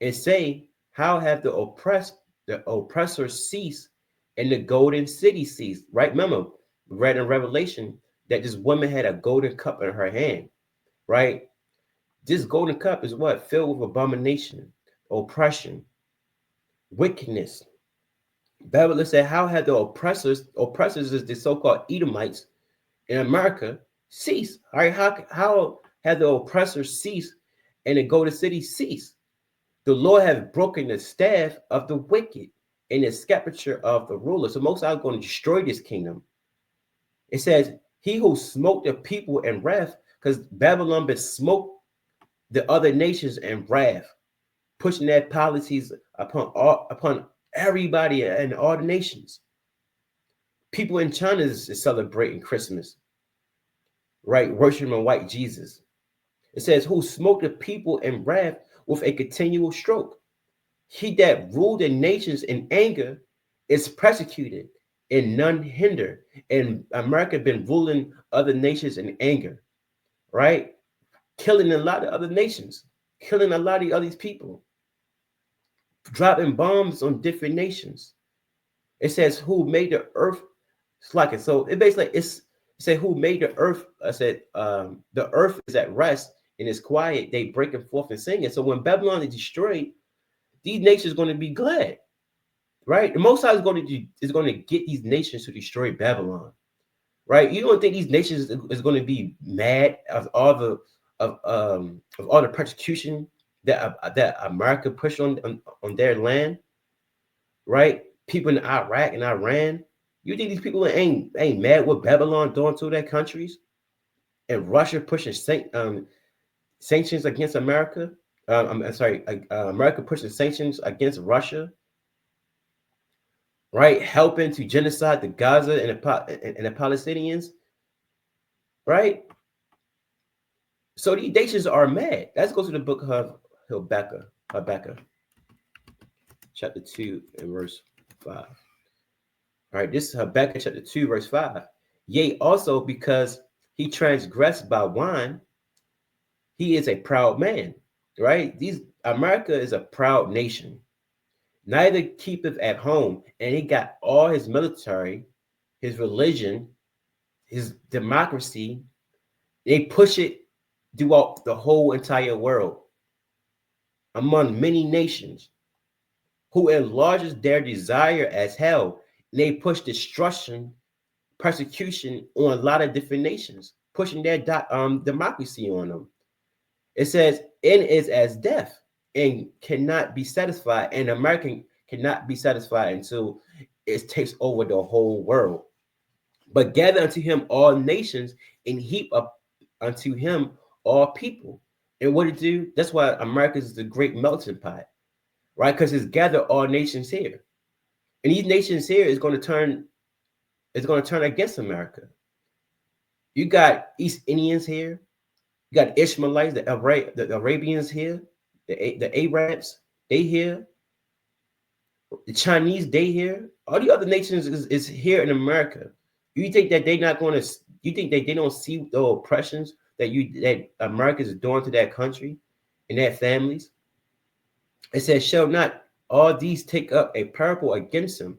and say, how have the oppressor ceased and the golden city ceased? Right? Remember, we read in Revelation that this woman had a golden cup in her hand, right? This golden cup is what? Filled with abomination, oppression, wickedness. Babylon said, how have the oppressors is the so-called Edomites in America ceased? All right, how have the oppressors ceased and the golden city ceased? The Lord has broken the staff of the wicked and the scepter of the ruler. So Most High is going to destroy this kingdom. It says, he who smote the people in wrath, because Babylon been smoked the other nations in wrath, pushing their policies upon everybody and all the nations. People in China is celebrating Christmas, right? Worshiping white Jesus. It says, who smote the people in wrath with a continual stroke. He that ruled the nations in anger is persecuted and none hinder. And America been ruling other nations in anger, right? Killing a lot of other nations, killing a lot of these people, dropping bombs on different nations. It says, who made the earth slacking. So it basically it said, who made the earth? I said, the earth is at rest and it's quiet. They breaking forth and singing. So when Babylon is destroyed, these nations are going to be glad, right? The Most High is going to get these nations to destroy Babylon, right? You don't think these nations is going to be mad of all the persecution that America pushed on their land, right? People in Iraq and Iran. You think these people ain't mad what Babylon doing to their countries, and Russia pushing sanctions against America? America pushing sanctions against Russia, right? Helping to genocide the Gaza and the Palestinians, right? So these nations are mad. Let's go to the book of Habakkuk, chapter 2 and verse 5. All right, this is Habakkuk chapter 2, verse 5. Yea, also because he transgressed by wine, he is a proud man, right? America is a proud nation. Neither keepeth at home, and he got all his military, his religion, his democracy. They push it throughout the whole entire world among many nations, who enlarges their desire as hell. And they push destruction, persecution on a lot of different nations, pushing their democracy on them. It says, and is as death and cannot be satisfied, and American cannot be satisfied until it takes over the whole world. But gather unto him all nations and heap up unto him all people. And what it do? That's why America is the great melting pot, right? Because it's gathered all nations here. And these nations here is going to turn against America. You got East Indians here. You got Ishmaelites, the Arabians here, the Arabs, they here. The Chinese, they here. All the other nations is here in America. You think that they're not going to? You think that they don't see the oppressions that America is doing to that country and their families? It says, shall not all these take up a parable against him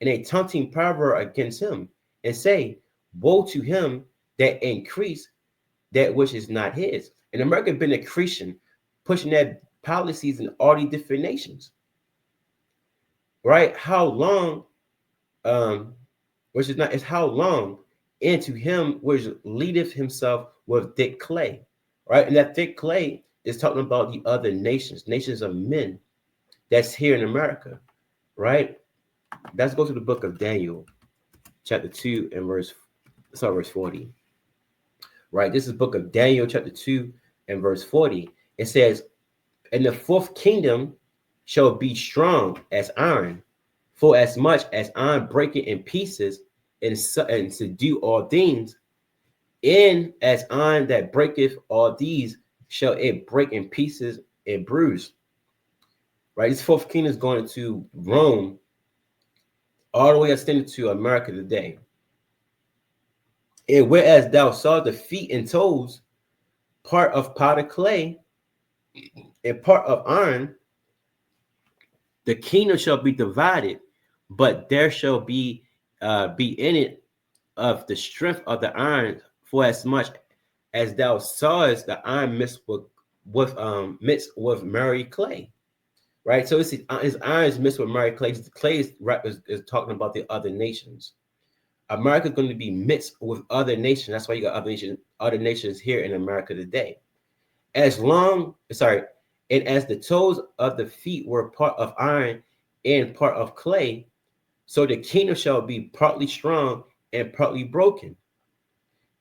and a taunting proverb against him, and say, woe to him that increase that which is not his. And America been a Christian, pushing their policies in all these different nations. right? How long, which is not, it's how long into him which leadeth himself with thick clay, right? And that thick clay is talking about the other nations of men that's here in America, right? Let's go to the book of Daniel, chapter 2 and verse 40. Right? This is the book of Daniel, chapter 2 and verse 40. It says, and the fourth kingdom shall be strong as iron, for as much as iron breaketh in pieces and subdue all things, and as iron that breaketh all these shall it break in pieces and bruise. Right? This fourth kingdom is going to Rome, all the way extended to America today. And whereas thou saw the feet and toes, part of powder clay and part of iron, the kingdom shall be divided, but there shall be in it of the strength of the iron, for as much as thou sawest the iron mixed with merry clay. Right, so his iron is mixed with merry clay. The clay is talking about the other nations. America is going to be mixed with other nations. That's why you got other nations here in America today. And as the toes of the feet were part of iron and part of clay, so the kingdom shall be partly strong and partly broken.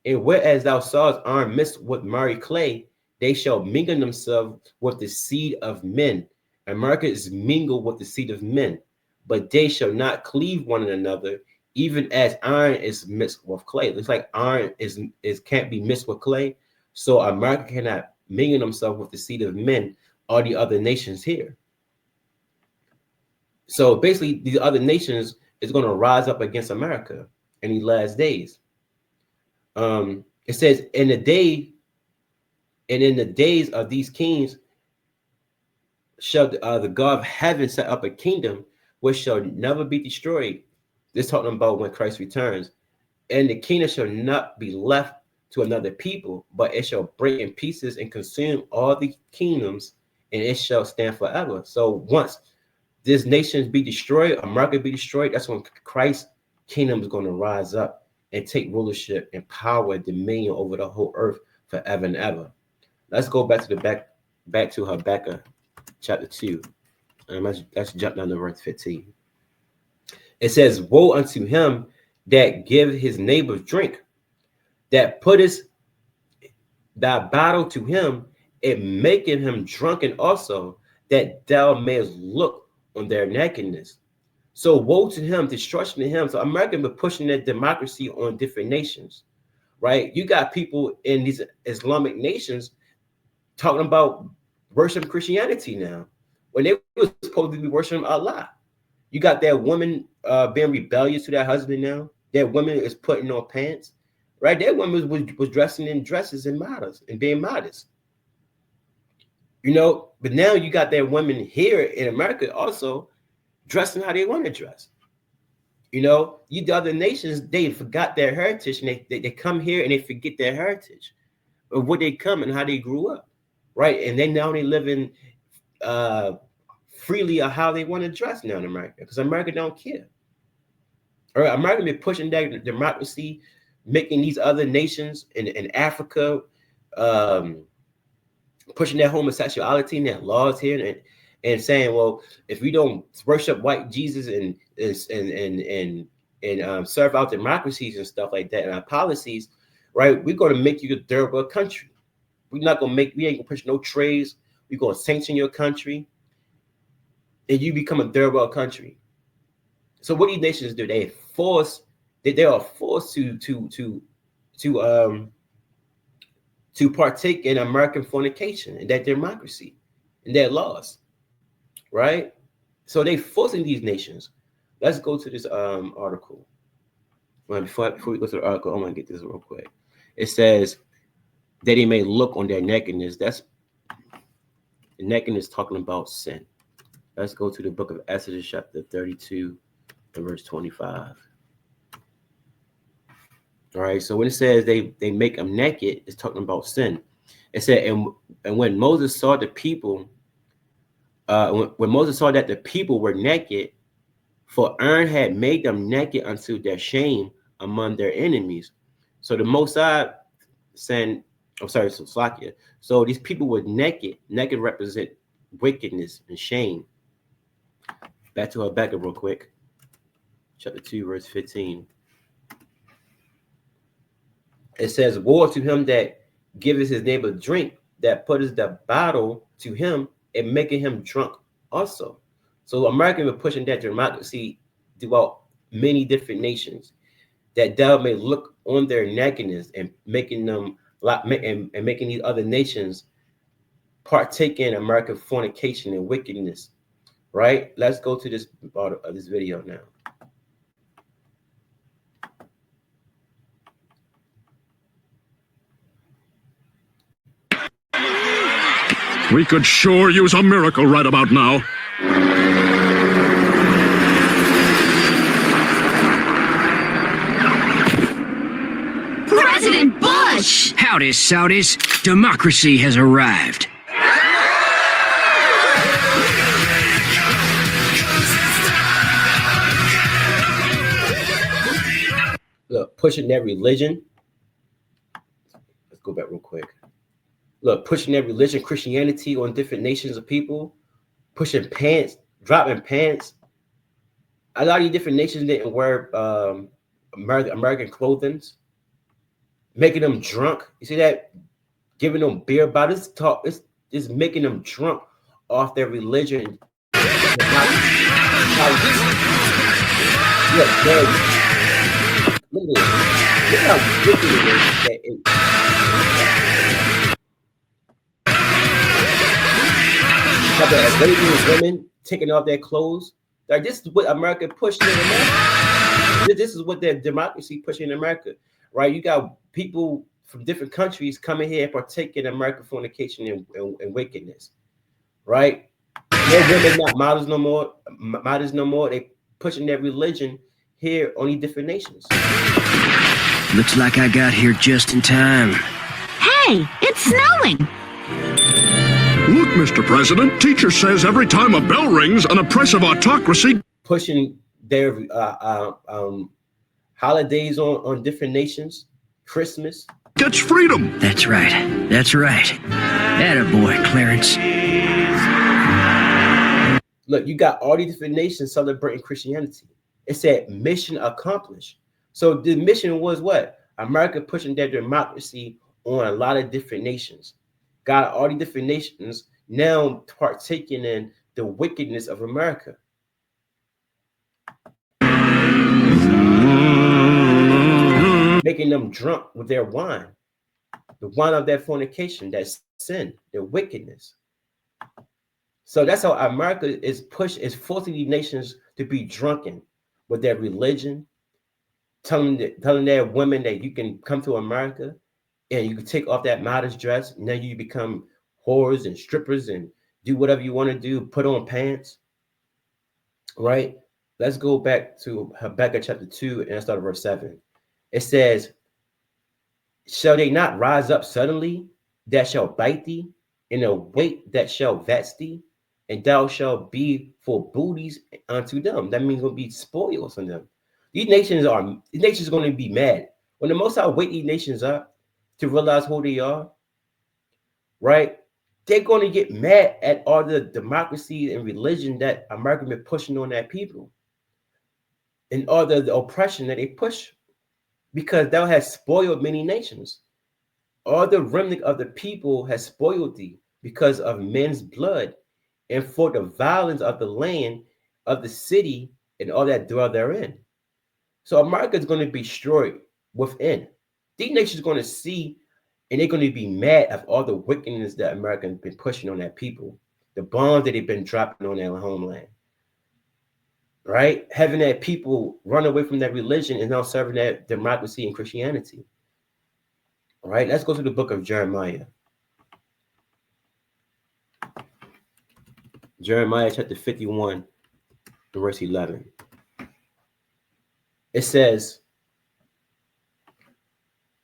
And whereas thou sawest iron mixed with merry clay, they shall mingle themselves with the seed of men. America is mingled with the seed of men, but they shall not cleave one another, even as iron is mixed with clay. It looks like iron is can't be mixed with clay, so America cannot mingle themselves with the seed of men or the other nations here. So basically, these other nations is going to rise up against America in these last days. It says, in the days of these kings shall the God of heaven set up a kingdom which shall never be destroyed. This talking about when Christ returns. And the kingdom shall not be left to another people, but it shall break in pieces and consume all the kingdoms, and it shall stand forever. So once this nation be destroyed, America be destroyed, that's when Christ's kingdom is going to rise up and take rulership and power and dominion over the whole earth forever and ever. Let's go back to Habakkuk chapter 2. Let's jump down to verse 15. It says, woe unto him that give his neighbor drink, that putteth thy bottle to him, and maketh him drunken also, that thou mayest look on their nakedness. So woe to him, destruction to him. So America been pushing their democracy on different nations, right? You got people in these Islamic nations talking about worshiping Christianity now, when they were supposed to be worshiping Allah. You got that woman being rebellious to that husband now. That woman is putting on pants, right? That woman was dressing in dresses and modest and being modest. You know, but now you got that woman here in America also dressing how they want to dress. You know, the other nations, they forgot their heritage, and they come here and they forget their heritage of where they come and how they grew up, right? And then now they live in freely of how they want to dress now in America, because America don't care. All right, America been pushing that democracy, making these other nations in Africa pushing that homosexuality and that laws here, and saying, well, if we don't worship white Jesus and serve out democracies and stuff like that and our policies, right, we're going to make you a third world country. We ain't gonna push no trades. We're going to sanction your country, and you become a third world country. So what these nations do, they are forced to partake in American fornication and that democracy and their laws, right? So they forcing these nations. Let's go to this article. Well, before we go to the article, I want to get this real quick. It says that he may look on their nakedness. That's the nakedness talking about sin. Let's go to the book of Exodus, chapter 32, and verse 25. All right, so when it says they make them naked, it's talking about sin. It said, and when Moses saw the people, when Moses saw that the people were naked, For Aaron had made them naked unto their shame among their enemies. So the Mosai saying, I'm sorry, so Slakia. So these people were naked. Naked represent wickedness and shame. Back to Habakkuk real quick. Chapter 2, verse 15. It says, woe to him that giveth his neighbor drink, that putteth the bottle to him and making him drunk also. So America were pushing that democracy throughout many different nations, that thou may look on their nakedness and making them and making these other nations partake in American fornication and wickedness. Right? Let's go to this part of this video now. We could sure use a miracle right about now. President Bush! Howdy, Saudis. Democracy has arrived. Look, pushing that religion. Let's go back real quick. Look, pushing that religion, Christianity on different nations of people, pushing pants, dropping pants. A lot of these different nations didn't wear American clothing, making them drunk. You see that? Giving them beer bottles. Talk. It's making them drunk off their religion. Look, look how ridiculous that is. As ladies and women taking off their clothes. Like, this is what America pushed in America. This is what their democracy pushing in America, right? You got people from different countries coming here and partaking in American fornication and wickedness, right? No women, not models no more. Models no more. They pushing their religion here on these different nations. Looks like I got here just in time. Hey, it's snowing! Look, Mr. President, teacher says every time a bell rings, an oppressive autocracy Pushing their holidays on different nations, Christmas. gets freedom. That's right. That's right. Attaboy, Clarence. Look, you got all these different nations celebrating Christianity. It said mission accomplished. So the mission was what? America pushing their democracy on a lot of different nations. Got all these different nations now partaking in the wickedness of America. Making them drunk with their wine. The wine of their fornication, that sin, their wickedness. So that's how America is forcing these nations to be drunken with their religion, telling their women that you can come to America and you can take off that modest dress, and then you become whores and strippers and do whatever you want to do, put on pants, right? Let's go back to Habakkuk chapter 2 and start at verse 7. It says, shall they not rise up suddenly that shall bite thee, and a weight that shall vex thee, and thou shalt be for booties unto them? That means going to be spoils on them. These nations are going to be mad. When the Most High wake these nations up to realize who they are, right? They're going to get mad at all the democracy and religion that America been pushing on that people, and all the oppression that they push, because thou has spoiled many nations. All the remnant of the people has spoiled thee because of men's blood, and for the violence of the land, of the city, and all that dwell therein. So America is going to be destroyed within. These nations are going to see, and they're going to be mad at all the wickedness that America has been pushing on that people, the bombs that they've been dropping on their homeland, right? Having that people run away from that religion and now serving that democracy and Christianity. All right, let's go to the book of Jeremiah. Jeremiah chapter 51, verse 11. It says,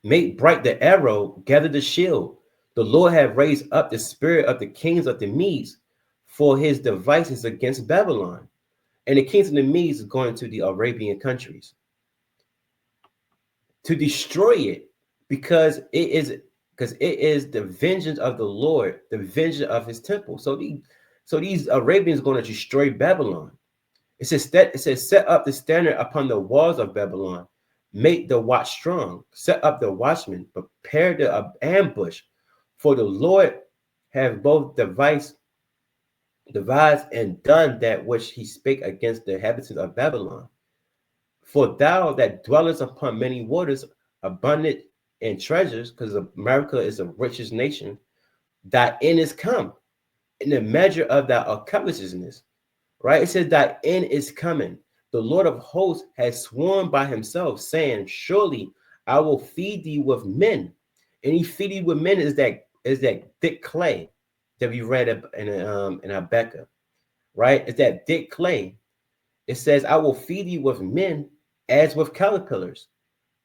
make bright the arrow, gather the shield. The Lord hath raised up the spirit of the kings of the Medes for his devices against Babylon. And the kings of the Medes is going to the Arabian countries to destroy it, because it is the vengeance of the Lord, the vengeance of his temple. So these Arabians are going to destroy Babylon. It says set up the standard upon the walls of Babylon, make the watch strong, set up the watchmen, prepare the ambush, for the Lord have both devised and done that which he spake against the inhabitants of Babylon. For thou that dwellest upon many waters, abundant in treasures, because America is the richest nation, thy end is come, in the measure of thy covetousness. Right? It says thy end is coming. The Lord of hosts has sworn by himself, saying, surely I will feed thee with men. And he feed thee with men is that thick clay that we read in Habakkuk, right? It's that thick clay. It says, I will feed thee with men as with caterpillars,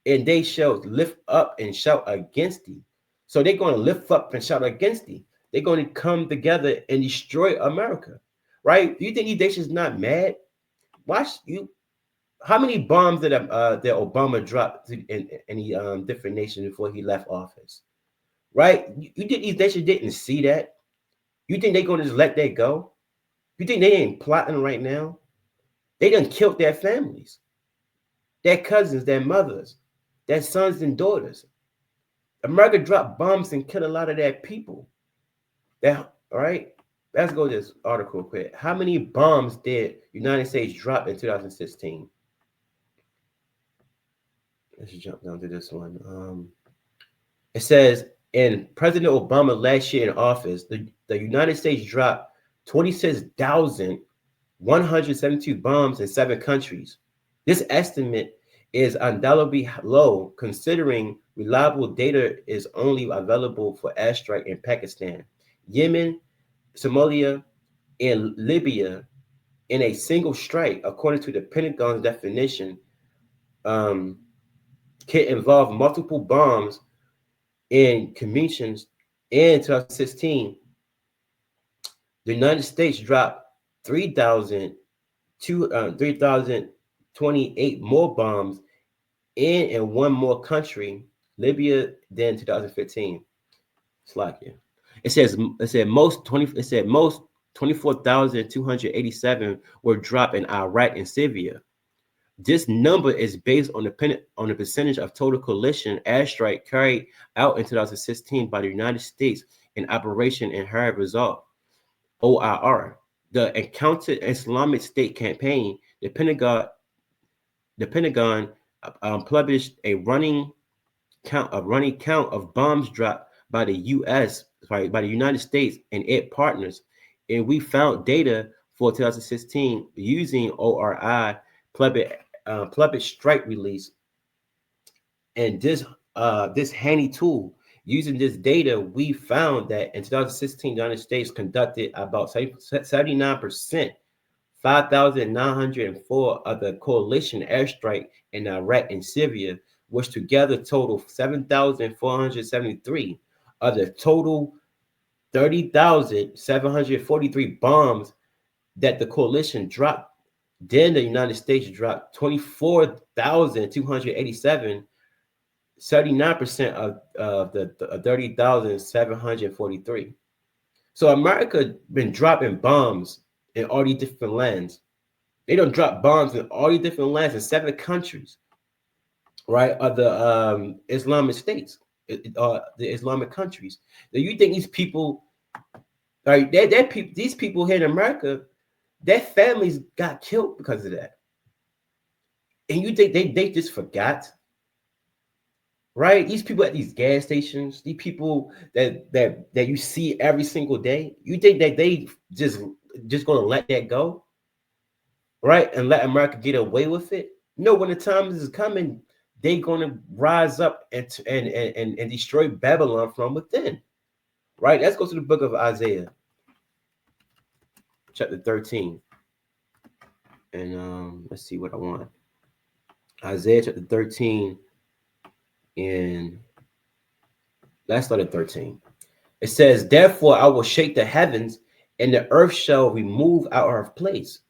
and they shall lift up and shout against thee. So they're going to lift up and shout against thee. They're going to come together and destroy America, right? Do you think these nations not mad? Watch you. How many bombs did Obama drop in any different nations before he left office? Right? You think these nations didn't see that? You think they're going to just let that go? You think they ain't plotting right now? They done killed their families, their cousins, their mothers, their sons and daughters. America dropped bombs and killed a lot of their people. All right? Let's go to this article quick. How many bombs did United States drop in 2016? Let's jump down to this one. It says, in President Obama last year in office, the United States dropped 26,172 bombs in 7 countries. This estimate is undoubtedly low, considering reliable data is only available for airstrike in Pakistan, Yemen, Somalia, and Libya in a single strike. According to the Pentagon's definition, can involve multiple bombs in commissions. In 2016, the United States dropped 3,028 more bombs in one more country, Libya, than 2015. Slovakia. It said most 24,287 were dropped in Iraq and Syria. This number is based on the percentage of total coalition airstrike carried out in 2016 by the United States in Operation Inherent Resolve, OIR. The Encountered Islamic State campaign, the Pentagon published a running count of bombs dropped by the United States and its partners, and we found data for 2016 using ORI public strike release. And this handy tool, using this data, we found that in 2016, the United States conducted about 79%, 5,904 of the coalition airstrike in Iraq and Syria, which together total 7,473 of the total 30,743 bombs that the coalition dropped. Then the United States dropped 24,287, 79% of the 30,743. So America been dropping bombs in all these different lands. They don't drop bombs in all these different lands in 7 countries, right? Of the Islamic states, the Islamic countries. Now you think these people, like these people here in America, their families got killed because of that. And you think they just forgot? Right? These people at these gas stations, these people that you see every single day, you think that they just gonna let that go? Right? And let America get away with it? No, when the time is coming, they're gonna rise up and destroy Babylon from within. Right? Let's go to the book of Isaiah, chapter 13. And let's see what I want. Isaiah chapter 13, and let's start at 13. It says, therefore I will shake the heavens, and the earth shall remove out of her place,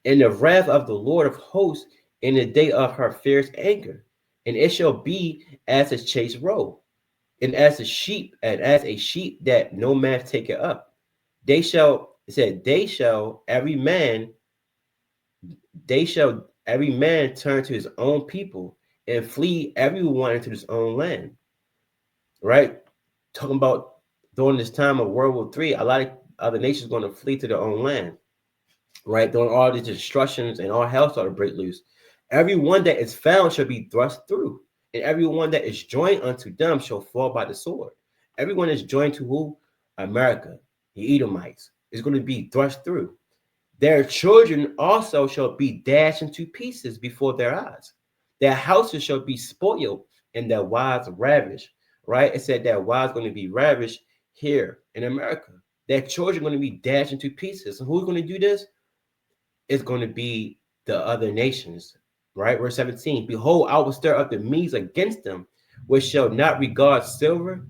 in the wrath of the Lord of hosts in the day of her fierce anger. And it shall be as a chased roe, and as a sheep that no man taketh up. They shall, it said, they shall every man turn to his own people and flee everyone into his own land. Right? Talking about during this time of World War III, a lot of other nations going to flee to their own land. Right? During all the destructions and all hell started to break loose. Everyone that is found shall be thrust through, and everyone that is joined unto them shall fall by the sword. Everyone is joined to who? America, the Edomites, is going to be thrust through. Their children also shall be dashed into pieces before their eyes. Their houses shall be spoiled, and their wives ravished. Right? It said their wives going to be ravished here in America. Their children are going to be dashed into pieces. And who's going to do this? It's going to be the other nations. Right? Verse 17. Behold, I will stir up the Medes against them, which shall not regard silver,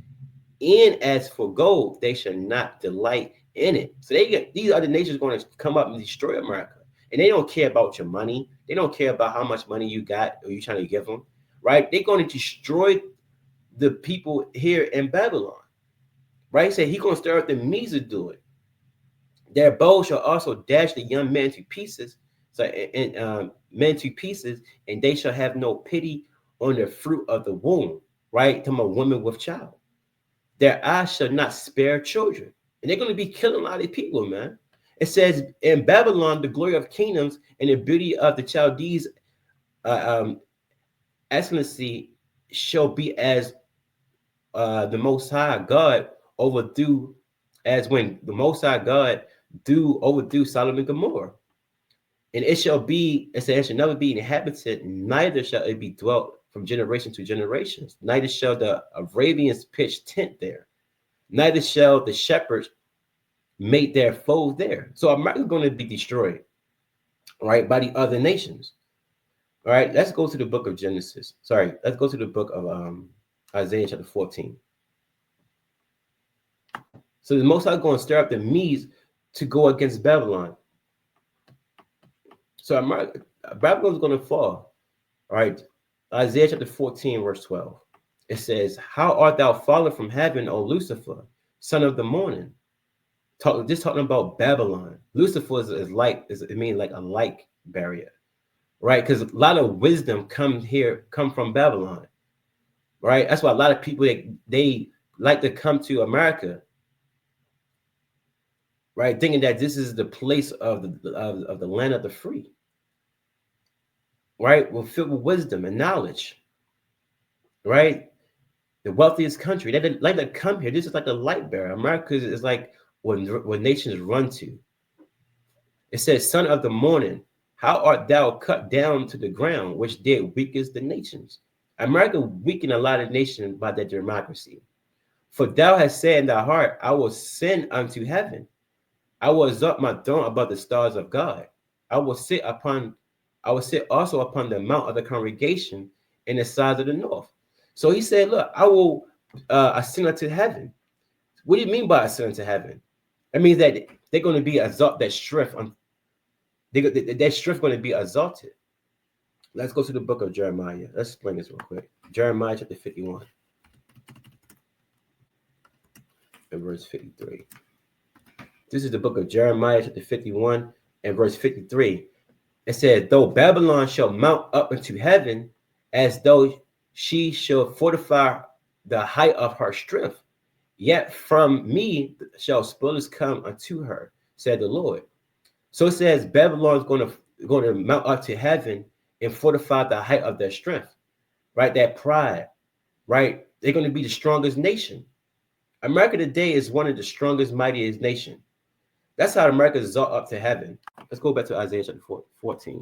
and as for gold, they shall not delight in it. So these other nations are going to come up and destroy America. And they don't care about your money. They don't care about how much money you got or you trying to give them. Right? They're going to destroy the people here in Babylon. Right? Say he's going to stir up the Medes to do it. Their bow shall also dash the young men to pieces. So men to pieces, and they shall have no pity on the fruit of the womb. Right? To a woman with child. Their eyes shall not spare children. And they're going to be killing a lot of people, man. It says in Babylon, the glory of kingdoms and the beauty of the Chaldees, excellency shall be as the Most High God overthrew, as when the Most High God overthrew Sodom and Gomorrah. And it shall be, it says, it shall never be inhabited, neither shall it be dwelt from generation to generations. Neither shall the Arabians pitch tent there. Neither shall the shepherds make their foes there. So America is going to be destroyed, right, by the other nations. All right, let's go to the book of Genesis. Sorry, let's go to the book of Isaiah chapter 14. So the Most High is going to stir up the Medes to go against Babylon. So Babylon is going to fall. All right, Isaiah chapter 14, verse 12. It says, how art thou fallen from heaven, O Lucifer, son of the morning? Just talking about Babylon. Lucifer is like a like barrier, right? Because a lot of wisdom come from Babylon, right? That's why a lot of people they like to come to America, right? Thinking that this is the place of the land of the free, right? We're filled with wisdom and knowledge, right? The wealthiest country. They like to come here. This is like a light bearer. America is like what nations run to. It says, son of the morning, how art thou cut down to the ground, which did weakest the nations? America weakened a lot of nations by their democracy. For thou hast said in thy heart, I will ascend unto heaven. I will exalt my throne above the stars of God. I will sit also upon the mount of the congregation in the sides of the north. So he said, look, I will ascend unto heaven. What do you mean by ascend unto heaven? That means that they're going to be exalted, that strength going to be exalted. Let's go to the book of Jeremiah. Let's explain this real quick. Jeremiah chapter 51 and verse 53. This is the book of Jeremiah chapter 51 and verse 53. It said, though Babylon shall mount up into heaven, as though she shall fortify the height of her strength, yet from me shall spoilers come unto her, said the Lord. So it says Babylon is going to mount up to heaven and fortify the height of their strength, right? That pride, right? They're going to be the strongest nation. America today is one of the strongest, mightiest nation. That's how America is up to heaven. Let's go back to Isaiah chapter 14.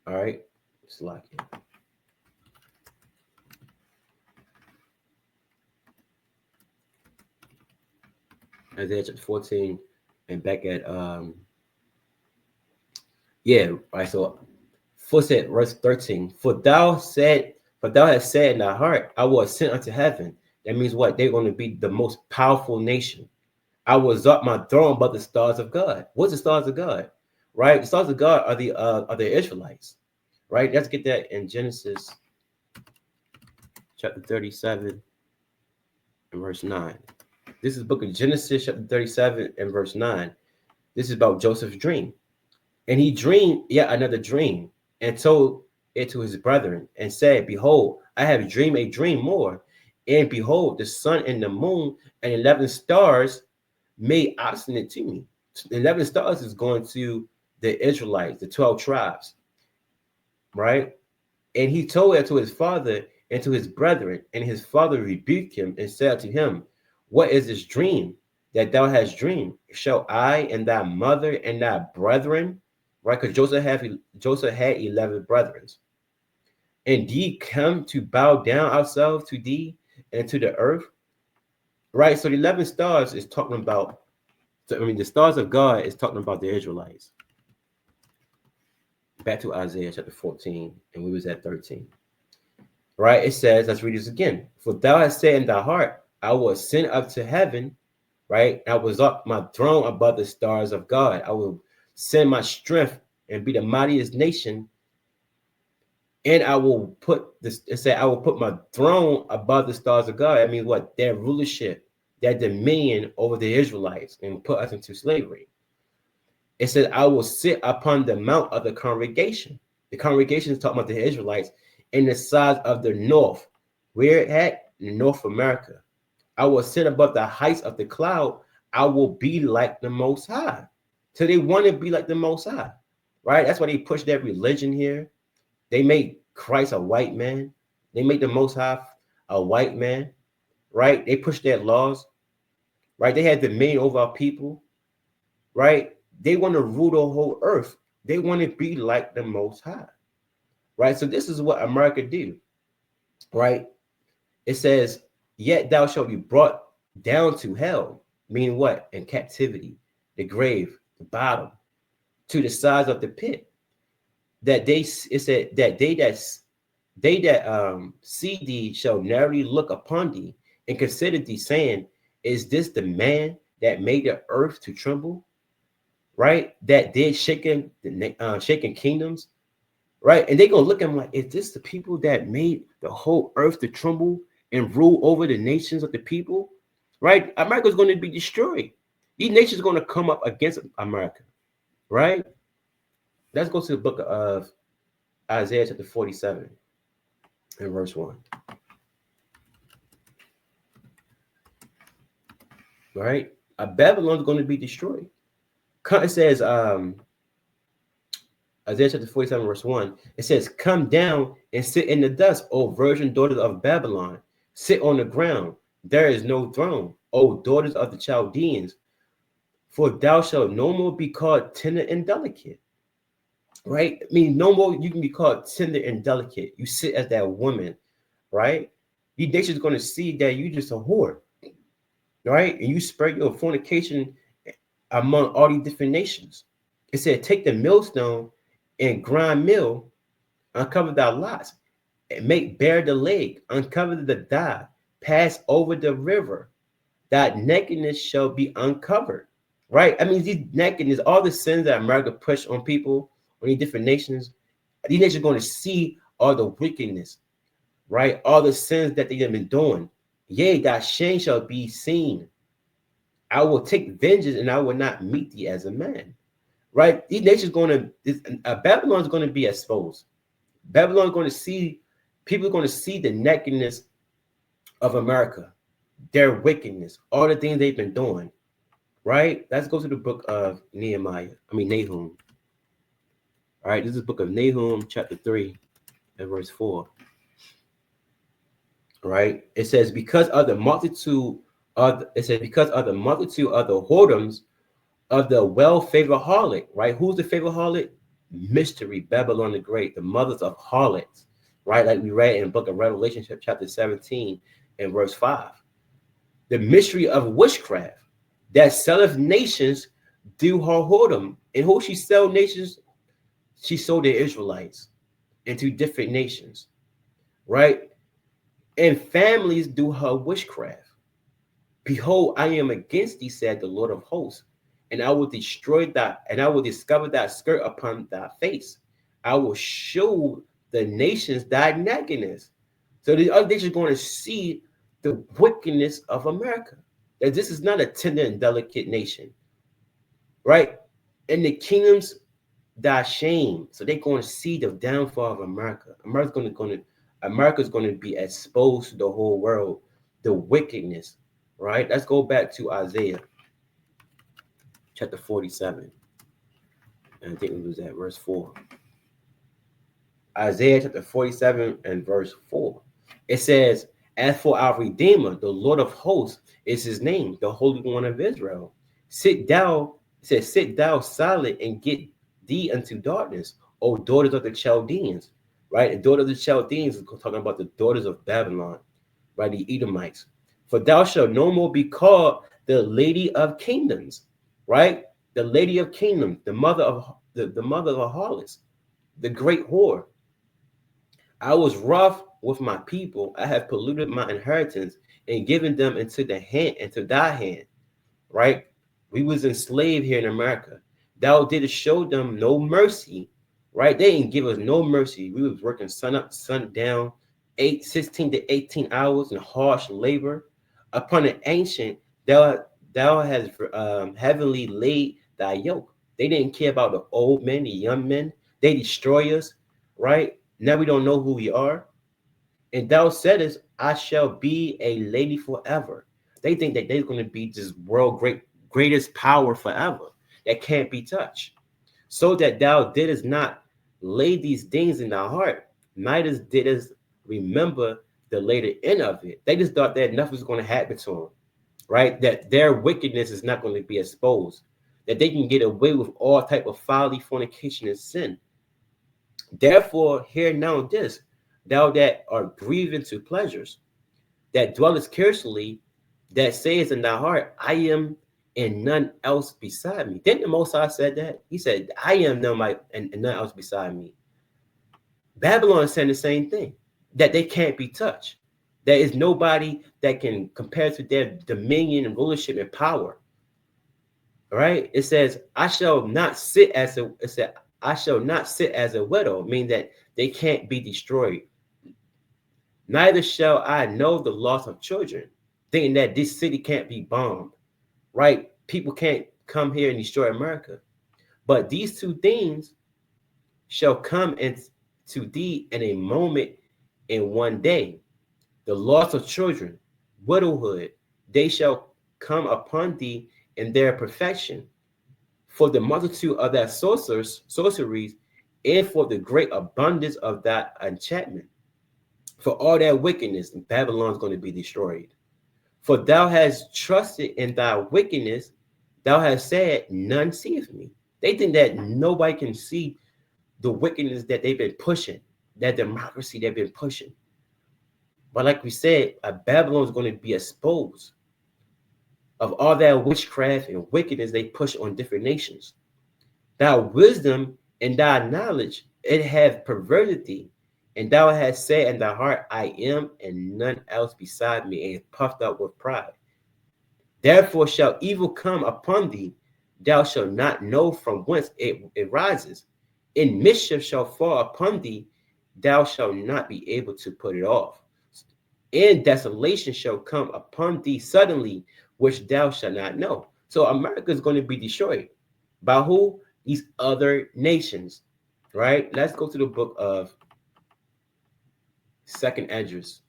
All right, let's lock in. Isaiah chapter 14 and back at right. So verse 13. For thou hast said in thy heart, I will ascend unto heaven. That means what? They're going to be the most powerful nation. I will exalt my throne above the stars of God. What's the stars of God? Right? The stars of God are the Israelites. Right? Let's get that in Genesis chapter 37 and verse 9. This is the book of Genesis chapter 37 and verse 9. This is about Joseph's dream. And he dreamed yet another dream and told it to his brethren and said, behold, I have dreamed a dream more. And behold, the sun and the moon and 11 stars made obstinate to me. 11 stars is going to the Israelites, the 12 tribes, right? And he told it to his father and to his brethren, and his father rebuked him and said to him, what is this dream that thou hast dreamed? Shall I and thy mother and thy brethren, right? Because Joseph had 11 brethren, indeed come to bow down ourselves to thee and to the earth, right? So the 11 stars is talking about, the stars of God is talking about the Israelites. Back to Isaiah chapter 14, and we was at 13. Right? It says, let's read this again. For thou hast said in thy heart, I will ascend up to heaven, right? I will exalt my throne above the stars of God. I will send my strength and be the mightiest nation. And I will put this, it said, I will put my throne above the stars of God. I mean, what? Their rulership, their dominion over the Israelites and put us into slavery. It says, I will sit upon the mount of the congregation. The congregation is talking about the Israelites in the sides of the north. Where it at? North America. I will sit above the heights of the cloud. I will be like the Most High. So they want to be like the Most High, right? That's why they push their religion here. They make Christ a white man. They make the Most High a white man, right? They push their laws, right? They had dominion over our people, right? They want to rule the whole earth. They want to be like the Most High, right? So this is what America do, right? It says, yet thou shalt be brought down to hell, meaning what? In captivity, the grave, the bottom, to the sides of the pit. That they, it said that they that see thee shall narrowly look upon thee and consider thee, saying, is this the man that made the earth to tremble? Right? That did shaking kingdoms, right? And they're gonna look at them like, is this the people that made the whole earth to tremble and rule over the nations of the people? Right? America's going to be destroyed. These nations are going to come up against America, right? Let's go to the book of Isaiah chapter 47 and verse 1. Right? Babylon is going to be destroyed. It says, Isaiah chapter 47 verse 1, it says, come down and sit in the dust, O virgin daughters of Babylon. Sit on the ground. There is no throne, O daughters of the Chaldeans. For thou shalt no more be called tender and delicate. Right? I mean, no more you can be called tender and delicate. You sit as that woman, right? These nations are going to see that you just a whore, right? And you spread your fornication among all these different nations. It said, take the millstone and grind mill, uncover thy lots, and make bare the leg, uncover the thigh, pass over the river. That nakedness shall be uncovered. Right? I mean, these nakedness, all the sins that America pushed on people, on these different nations, these nations are going to see all the wickedness, right? All the sins that they have been doing. Yea, thy shame shall be seen. I will take vengeance and I will not meet thee as a man. Right? These nations going to, Babylon is going to be exposed. Babylon is going to see, people are going to see the nakedness of America, their wickedness, all the things they've been doing. Right? Let's go to the book of Nahum. All right, this is the book of Nahum, chapter 3, and verse 4. Right? It says, because of the multitude of the whoredoms of the well-favored harlot, right? Who's the favorite harlot? Mystery, Babylon the Great, the mothers of harlots, right? Like we read in the book of Revelation, chapter 17, and verse 5. The mystery of witchcraft that selleth nations do her whoredom. And who she sell nations? She sold the Israelites into different nations, right? And families do her witchcraft. Behold, I am against thee, said the Lord of hosts, and I will destroy that, and I will discover thy skirt upon thy face. I will show the nations thy nakedness. So the other nations are going to see the wickedness of America. That this is not a tender and delicate nation, right? And the kingdoms thy shame. So they're going to see the downfall of America. America's going to be exposed to the whole world, the wickedness, right? Let's go back to Isaiah chapter 47. And I think it was at verse 4. Isaiah chapter 47 and verse 4. It says, as for our Redeemer, the Lord of hosts is his name, the Holy One of Israel. Sit thou silent and get thee unto darkness, O daughters of the Chaldeans. Right? The daughter of the Chaldeans is talking about the daughters of Babylon, right? The Edomites. For thou shalt no more be called the Lady of Kingdoms, right? The Lady of Kingdoms, the mother of the mother of harlots, the great whore. I was rough with my people. I have polluted my inheritance and given them into thy hand, right? We was enslaved here in America. Thou didst show them no mercy, right? They didn't give us no mercy. We was working sun up, sun down, 16 to 18 hours in harsh labor. Upon an ancient, thou has heavily laid thy yoke. They didn't care about the old men, the young men. They destroy us, right? Now we don't know who we are. And thou saidest, I shall be a lady forever. They think that they're going to be this world greatest power forever that can't be touched. So that thou didst not lay these things in thy heart, neither didst remember the later end of it. They just thought that nothing's going to happen to them, right? That their wickedness is not going to be exposed, that they can get away with all type of folly, fornication, and sin. Therefore, hear now this, thou that art grieving to pleasures, that dwellest carelessly, that sayest in thy heart, I am and none else beside me. Didn't the Most High said that? He said, I am and none else beside me. Babylon is saying the same thing, that they can't be touched. There is nobody that can compare to their dominion and rulership and power. All right? It says, I shall not sit as a widow, meaning that they can't be destroyed. Neither shall I know the loss of children, thinking that this city can't be bombed, right? People can't come here and destroy America. But these two things shall come into thee in a moment in one day. The loss of children, widowhood, they shall come upon thee in their perfection. For the multitude of thy sorceries, and for the great abundance of that enchantment. For all that wickedness, Babylon is going to be destroyed. For thou hast trusted in thy wickedness, thou hast said, none seeth me. They think that nobody can see the wickedness that they've been pushing, that democracy they've been pushing. But like we said, Babylon is going to be exposed of all that witchcraft and wickedness they push on different nations. Thy wisdom and thy knowledge, it have perverted thee. And thou hast said in thy heart, I am and none else beside me, and puffed up with pride. Therefore shall evil come upon thee. Thou shalt not know from whence it rises. In mischief shall fall upon thee. Thou shalt not be able to put it off. And desolation shall come upon thee suddenly, which thou shalt not know. So America is going to be destroyed. By who? These other nations, right? Let's go to the book of 2nd Esdras.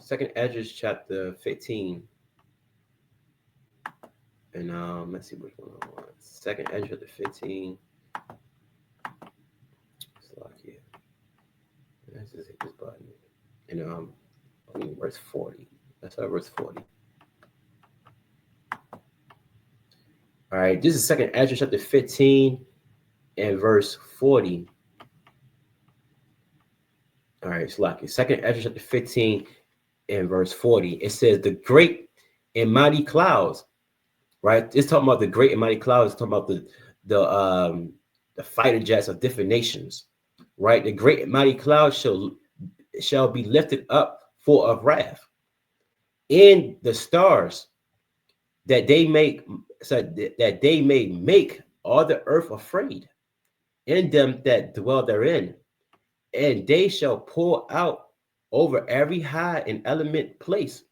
2nd Esdras chapter 15. And let's see which one I want. 2nd Esdras chapter 15. Slovakia. Let's just hit this button. And I think verse 40. That's our verse 40. All right, this is 2nd Esdras chapter 15 and verse 40. All right, Slovakia. 2nd Esdras chapter 15 and verse 40. It says, the great and mighty clouds, right? It's talking about the great and mighty clouds. It's talking about the fighter jets of different nations, right? The great and mighty clouds shall be lifted up full of wrath. in the stars, that they make so that they may make all the earth afraid, in them that dwell therein, and they shall pour out over every high and element place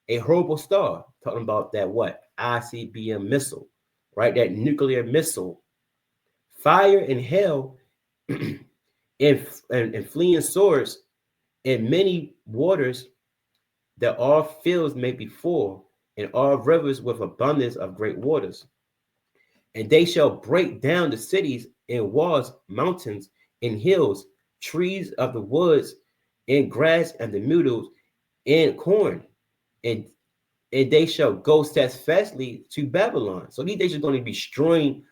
a horrible star. Talking about that what? ICBM missile, right? That nuclear missile, fire and hell, and fleeing swords, and many waters, that all fields may be full, and all rivers with abundance of great waters. And they shall break down the cities and walls, mountains and hills, trees of the woods, and grass and the meadows, and corn, and they shall go steadfastly to Babylon. So these days are going to be destroying.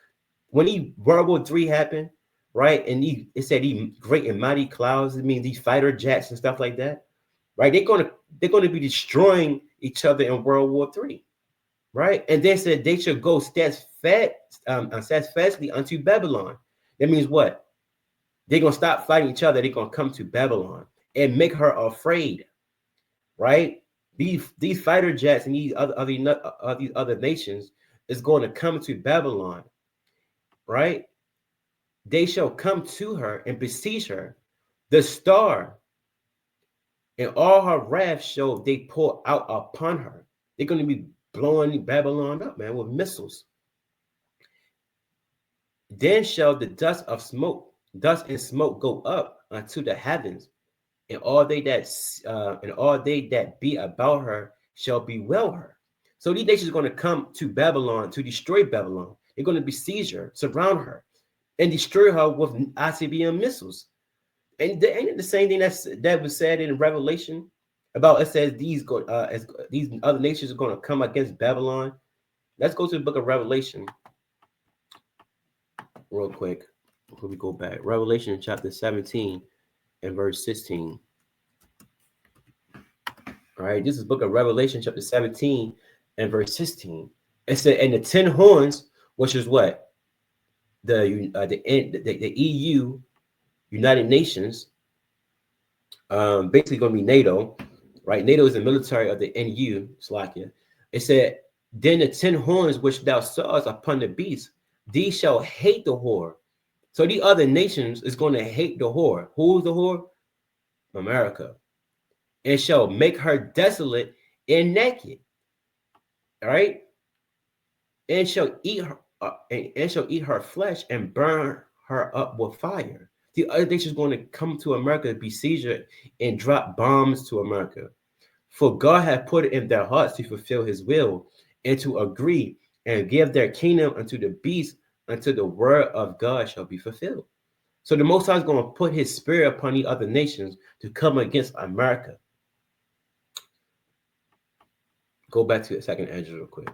When World War III happened, right? And it said these great and mighty clouds. I mean, these fighter jets and stuff like that, right? They're going to be destroying each other in World War III, right? And they said they should go steadfastly unto Babylon. That means what? They're going to stop fighting each other. They're going to come to Babylon and make her afraid, right? These fighter jets and these other nations is going to come to Babylon, right? They shall come to her and besiege her. The star and all her wrath shall they pour out upon her. They're going to be blowing Babylon up, man, with missiles. Then shall the dust and smoke go up unto the heavens, and all they that be about her shall bewail her. So these nations are going to come to Babylon to destroy Babylon. They're going to besiege her, surround her, and destroy her with ICBM missiles. And ain't it the same thing that was said in Revelation about, it says these other nations are going to come against Babylon? Let's go to the book of Revelation real quick before we go back. Revelation chapter 17 and verse 16. All right, this is book of Revelation chapter 17 and verse 16. It said, and the 10 horns, which is what? The EU, United Nations, basically going to be NATO, right? NATO is the military of the NU, Slovakia. It said, then the 10 horns which thou sawest upon the beast, these shall hate the whore. So the other nations is going to hate the whore. Who's the whore? America. And shall make her desolate and naked. All right. And shall eat her flesh and burn her up with fire. The other nations going to come to America, besiege her, and drop bombs to America. For God hath put it in their hearts to fulfill his will, and to agree and give their kingdom unto the beast, until the word of God shall be fulfilled. So the Most High is going to put his spirit upon the other nations to come against America. Go back to the second Ezra real quick.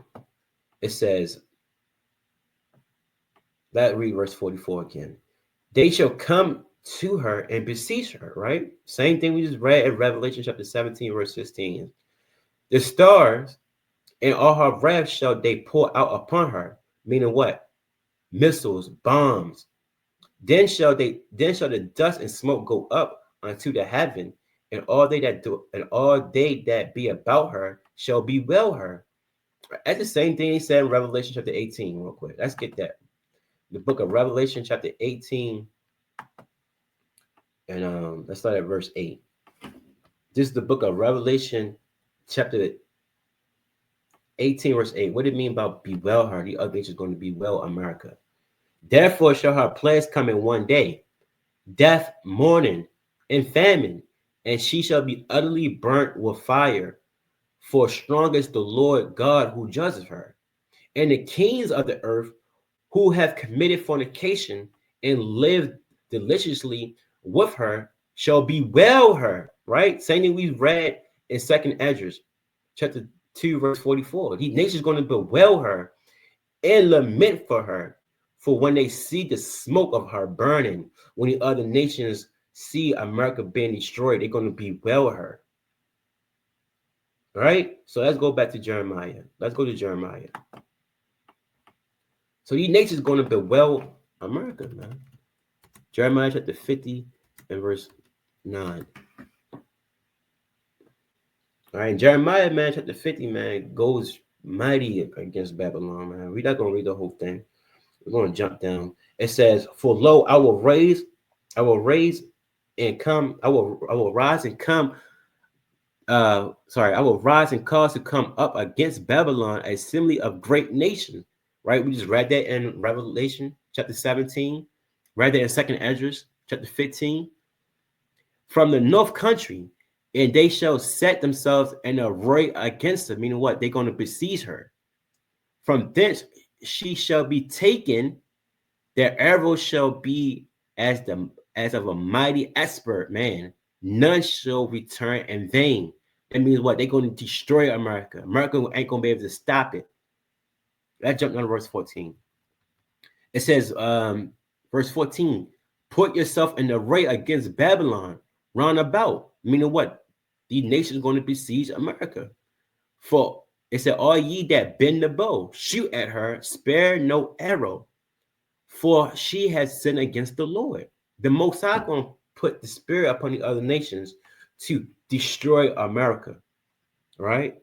It says, let's read verse 44 again. They shall come to her and besiege her, right? Same thing we just read in Revelation chapter 17, verse 16. The stars and all her wrath shall they pour out upon her. Meaning what? Missiles, bombs. Then shall the dust and smoke go up unto the heaven, and all they that be about her shall bewail her. That's the same thing he said in Revelation chapter 18, real quick. Let's get that. The book of Revelation chapter 18, and let's start at verse 8. This is the book of Revelation chapter 18, verse 8. What did it mean about bewail her? The other nations is going to bewail America. Therefore shall her plagues come in one day, death, mourning, and famine, and she shall be utterly burnt with fire. For strong is the Lord God who judges her. And the kings of the earth who have committed fornication and lived deliciously with her shall bewail her. Right? Same thing we read in 2nd Ezra, chapter 2, verse 44. These nations going to bewail her and lament for her. For when they see the smoke of her burning, when the other nations see America being destroyed, they're going to bewail her. All right? So let's go back to Jeremiah. Let's go to Jeremiah. So these nations are going to bewail America, man. Jeremiah chapter 50 and verse 9. All right, Jeremiah, man, chapter 50, man, goes mighty against Babylon, man. We're not going to read the whole thing. We're going to jump down. It says, "For lo, I will raise and come. I will rise and come. I will rise and cause to come up against Babylon, a assembly of great nations." Right? We just read that in Revelation chapter 17. Read that in Second Esdras chapter 15. "From the north country, and they shall set themselves in array against her." Meaning what? They're going to besiege her. "From thence she shall be taken. Their arrows shall be as of a mighty expert man. None shall return in vain." That means what? They're going to destroy America. America ain't going to be able to stop it. That jumped on to verse 14. It says, verse 14, "Put yourself in array against Babylon round about." Meaning what? These nations are going to besiege America. "For it said, all ye that bend the bow, shoot at her, spare no arrow. For she has sinned against the Lord." The Most High going to put the spirit upon the other nations to destroy America. Right?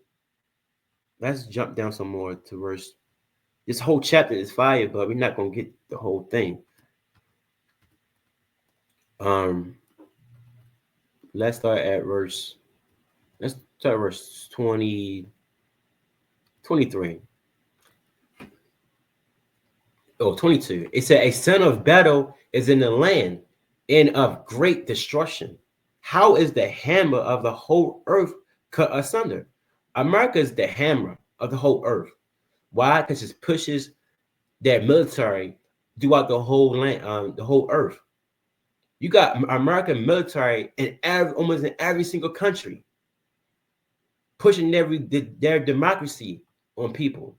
Let's jump down some more to verse. This whole chapter is fire, but we're not going to get the whole thing. Let's start at verse 23. Oh, 22. It said, "A son of battle is in the land, and of great destruction. How is the hammer of the whole earth cut asunder?" America is the hammer of the whole earth. Why? Because it pushes their military throughout the whole land, the whole earth. You got American military in almost in every single country, pushing their democracy on people.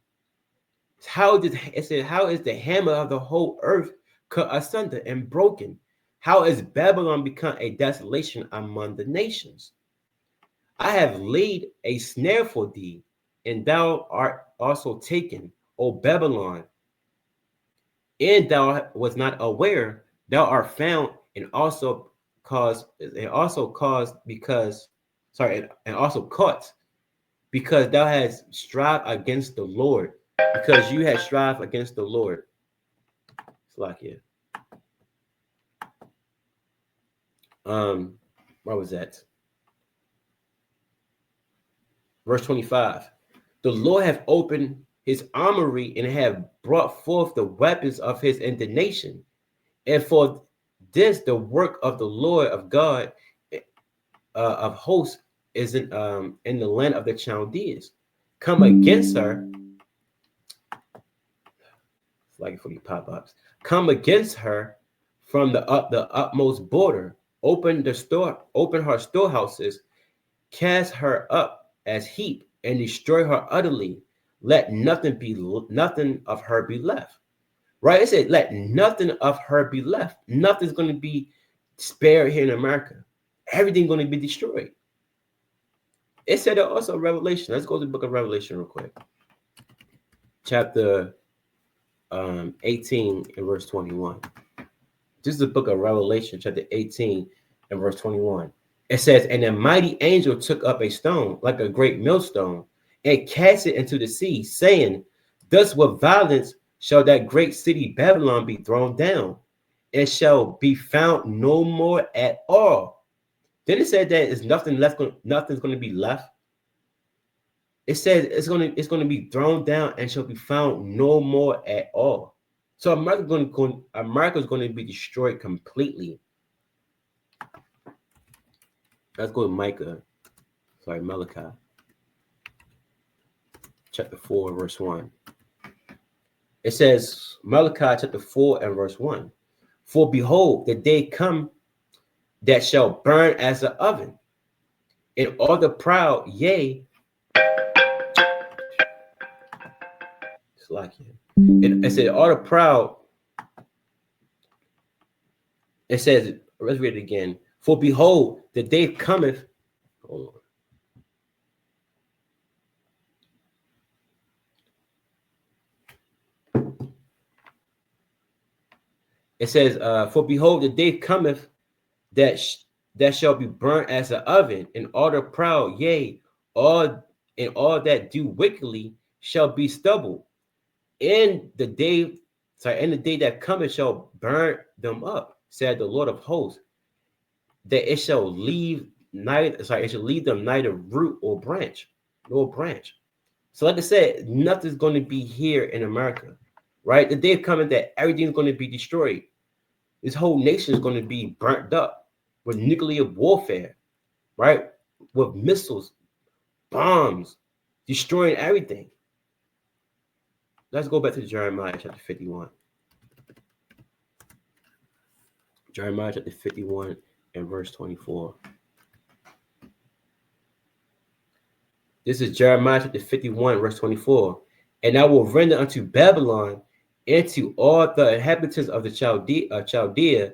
How is the hammer of the whole earth cut asunder and broken? How is Babylon become a desolation among the nations? "I have laid a snare for thee, and thou art also taken, O Babylon, and thou was not aware. Thou art found, and also caught, because thou hast strived against the Lord." Because you had strived against the Lord. It's like it. Where was that? Verse 25. "The Lord hath opened his armory and have brought forth the weapons of his indignation. And for this the work of the Lord of God of hosts is in the land of the Chaldeans. Come against her." It's like for you pop-ups. "Come against her from the utmost border. Open her storehouses, cast her up as heap, and destroy her utterly. Let nothing of her be left." Right? It said, "Let nothing of her be left." Nothing's going to be spared here in America. Everything's going to be destroyed. It said it also Revelation. Let's go to the book of Revelation real quick. Chapter 18 and verse 21. This is the book of Revelation, chapter 18 and verse 21. It says, "And a mighty angel took up a stone like a great millstone and cast it into the sea, saying, Thus with violence shall that great city Babylon be thrown down, and shall be found no more at all." Then it said that there's nothing left, nothing's going to be left. It says it's going to be thrown down and shall be found no more at all. So America's going to be destroyed completely. Let's go to Malachi. Chapter 4, verse 1. It says, Malachi chapter 4 and verse 1. "For behold, the day come that shall burn as an oven, and all the proud, yea, it's like it. It said, all the proud, it says, let's read it again. "For behold, the day cometh." Hold on. It says, "For behold, the day cometh that shall be burnt as an oven, and all the proud, yea, all that do wickedly shall be stubble. In the day that cometh shall burn them up, said the Lord of hosts, that it shall leave it shall leave them neither root or branch, nor branch. So, like I said, nothing's going to be here in America, right? The day coming that everything's going to be destroyed. This whole nation is going to be burnt up with nuclear warfare, right? With missiles, bombs, destroying everything. Let's go back to Jeremiah chapter 51. Jeremiah chapter 51 and verse 24. This is Jeremiah chapter 51, verse 24. And I will render unto Babylon and to all the inhabitants of the Chaldea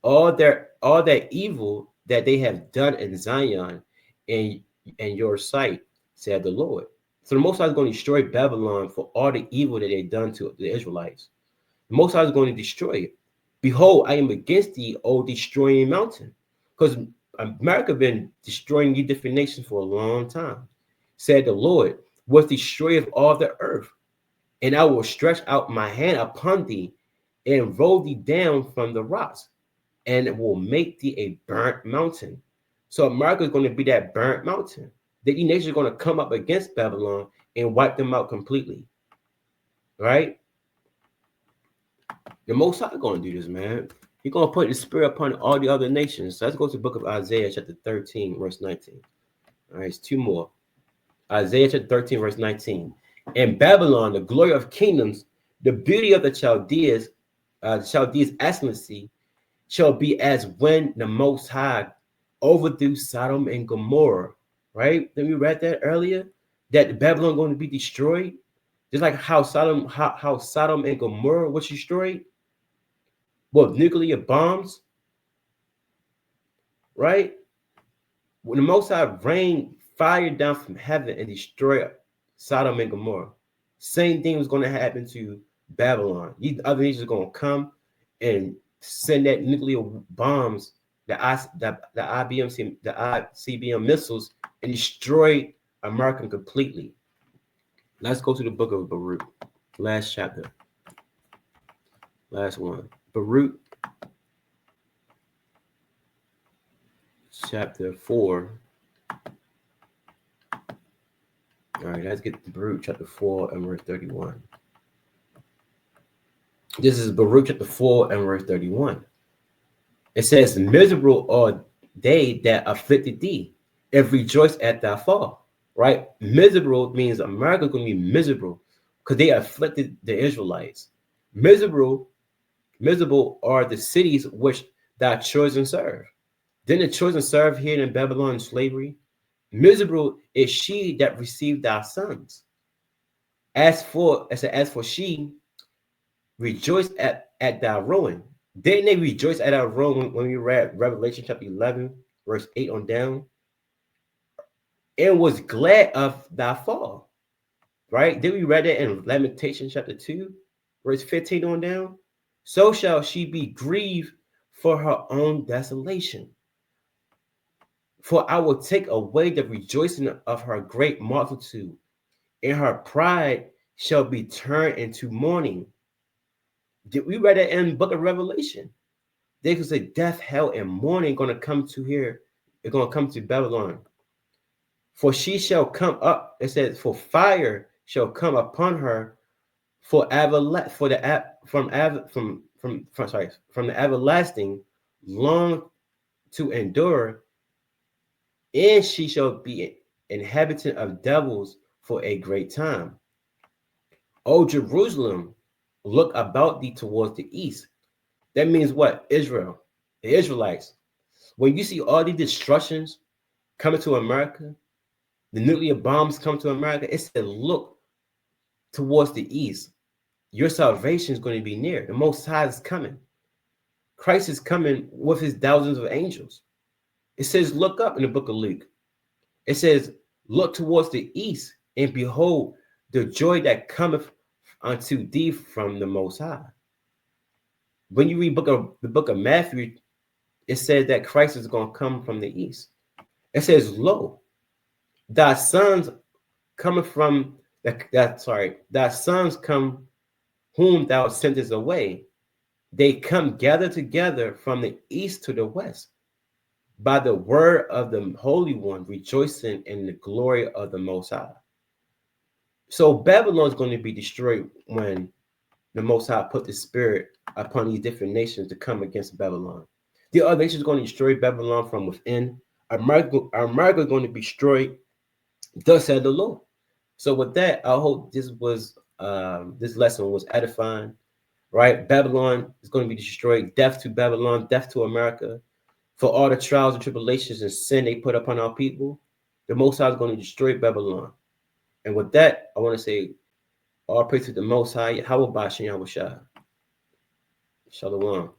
all their evil that they have done in Zion in your sight, said the Lord. So the Most High is going to destroy Babylon for all the evil that they've done to the Israelites. The Most High is going to destroy it. Behold, I am against thee, O destroying mountain. Because America been destroying these different nations for a long time, said the Lord, was destroyer of all the earth. And I will stretch out my hand upon thee and roll thee down from the rocks, and it will make thee a burnt mountain. So America is going to be that burnt mountain. The nations are going to come up against Babylon and wipe them out completely. Right? The Most High is going to do this, man. He's going to put the spirit upon all the other nations. So let's go to the book of Isaiah, chapter 13, verse 19. All right, it's two more. Isaiah chapter 13, verse 19. In Babylon, the glory of kingdoms, the beauty of the Chaldeans' excellency shall be as when the Most High overthrew Sodom and Gomorrah. Right? Then we read that earlier, that Babylon going to be destroyed, just like how Sodom and Gomorrah was destroyed. With nuclear bombs, right? When the Most High rained fire down from heaven and destroyed Sodom and Gomorrah, same thing was going to happen to Babylon. These other nations are going to come and send that nuclear bombs, the ICBM missiles, and destroy America completely. Let's go to the book of Baruch, last chapter, last one. Baruch chapter 4. All right, let's get to Baruch chapter 4 and verse 31. This is Baruch chapter 4 and verse 31. It says, miserable are they that afflicted thee, and rejoice at thy fall. Right? Miserable means America's going to be miserable because they afflicted the Israelites. Miserable are the cities which thy children serve. Didn't the children serve here in Babylon in slavery? Miserable is she that received thy sons. As for she, rejoice at thy ruin. Didn't they rejoice at our ruin when we read Revelation chapter 11, verse 8 on down? And was glad of thy fall. Right? Did we read that in Lamentation chapter 2, verse 15 on down? So shall she be grieved for her own desolation. For I will take away the rejoicing of her great multitude, and her pride shall be turned into mourning. Did we read that in the book of Revelation? They could say death, hell, and mourning going to come to here. It's going to come to Babylon. For she shall come up. It says, for fire shall come upon her, from the everlasting, long to endure, and she shall be inhabitant of devils for a great time. O Jerusalem, look about thee towards the east. That means what? Israel, the Israelites. When you see all these destructions coming to America, the nuclear bombs come to America, it said, look towards the east. Your salvation is going to be near. The Most High is coming. Christ is coming with his thousands of angels. It says, look up in the book of Luke. It says, look towards the east, and behold, the joy that cometh unto thee from the Most High. When you read the book of Matthew, it says that Christ is going to come from the east. It says, lo, thy sons coming from thy sons come whom thou sentest away. They come gathered together from the east to the west by the word of the Holy One, rejoicing in the glory of the Most High. So Babylon is going to be destroyed when the Most High put the spirit upon these different nations to come against Babylon. The other nations are going to destroy Babylon from within. America is going to be destroyed. Thus said the Lord. So with that, I hope this lesson was edifying. Right? Babylon is going to be destroyed. Death to Babylon, death to America. For all the trials and tribulations and sin they put upon our people, the Most High is going to destroy Babylon. And with that, I want to say, all praise to the Most High, Yahweh Bashem Yahweh Shah. Shalom.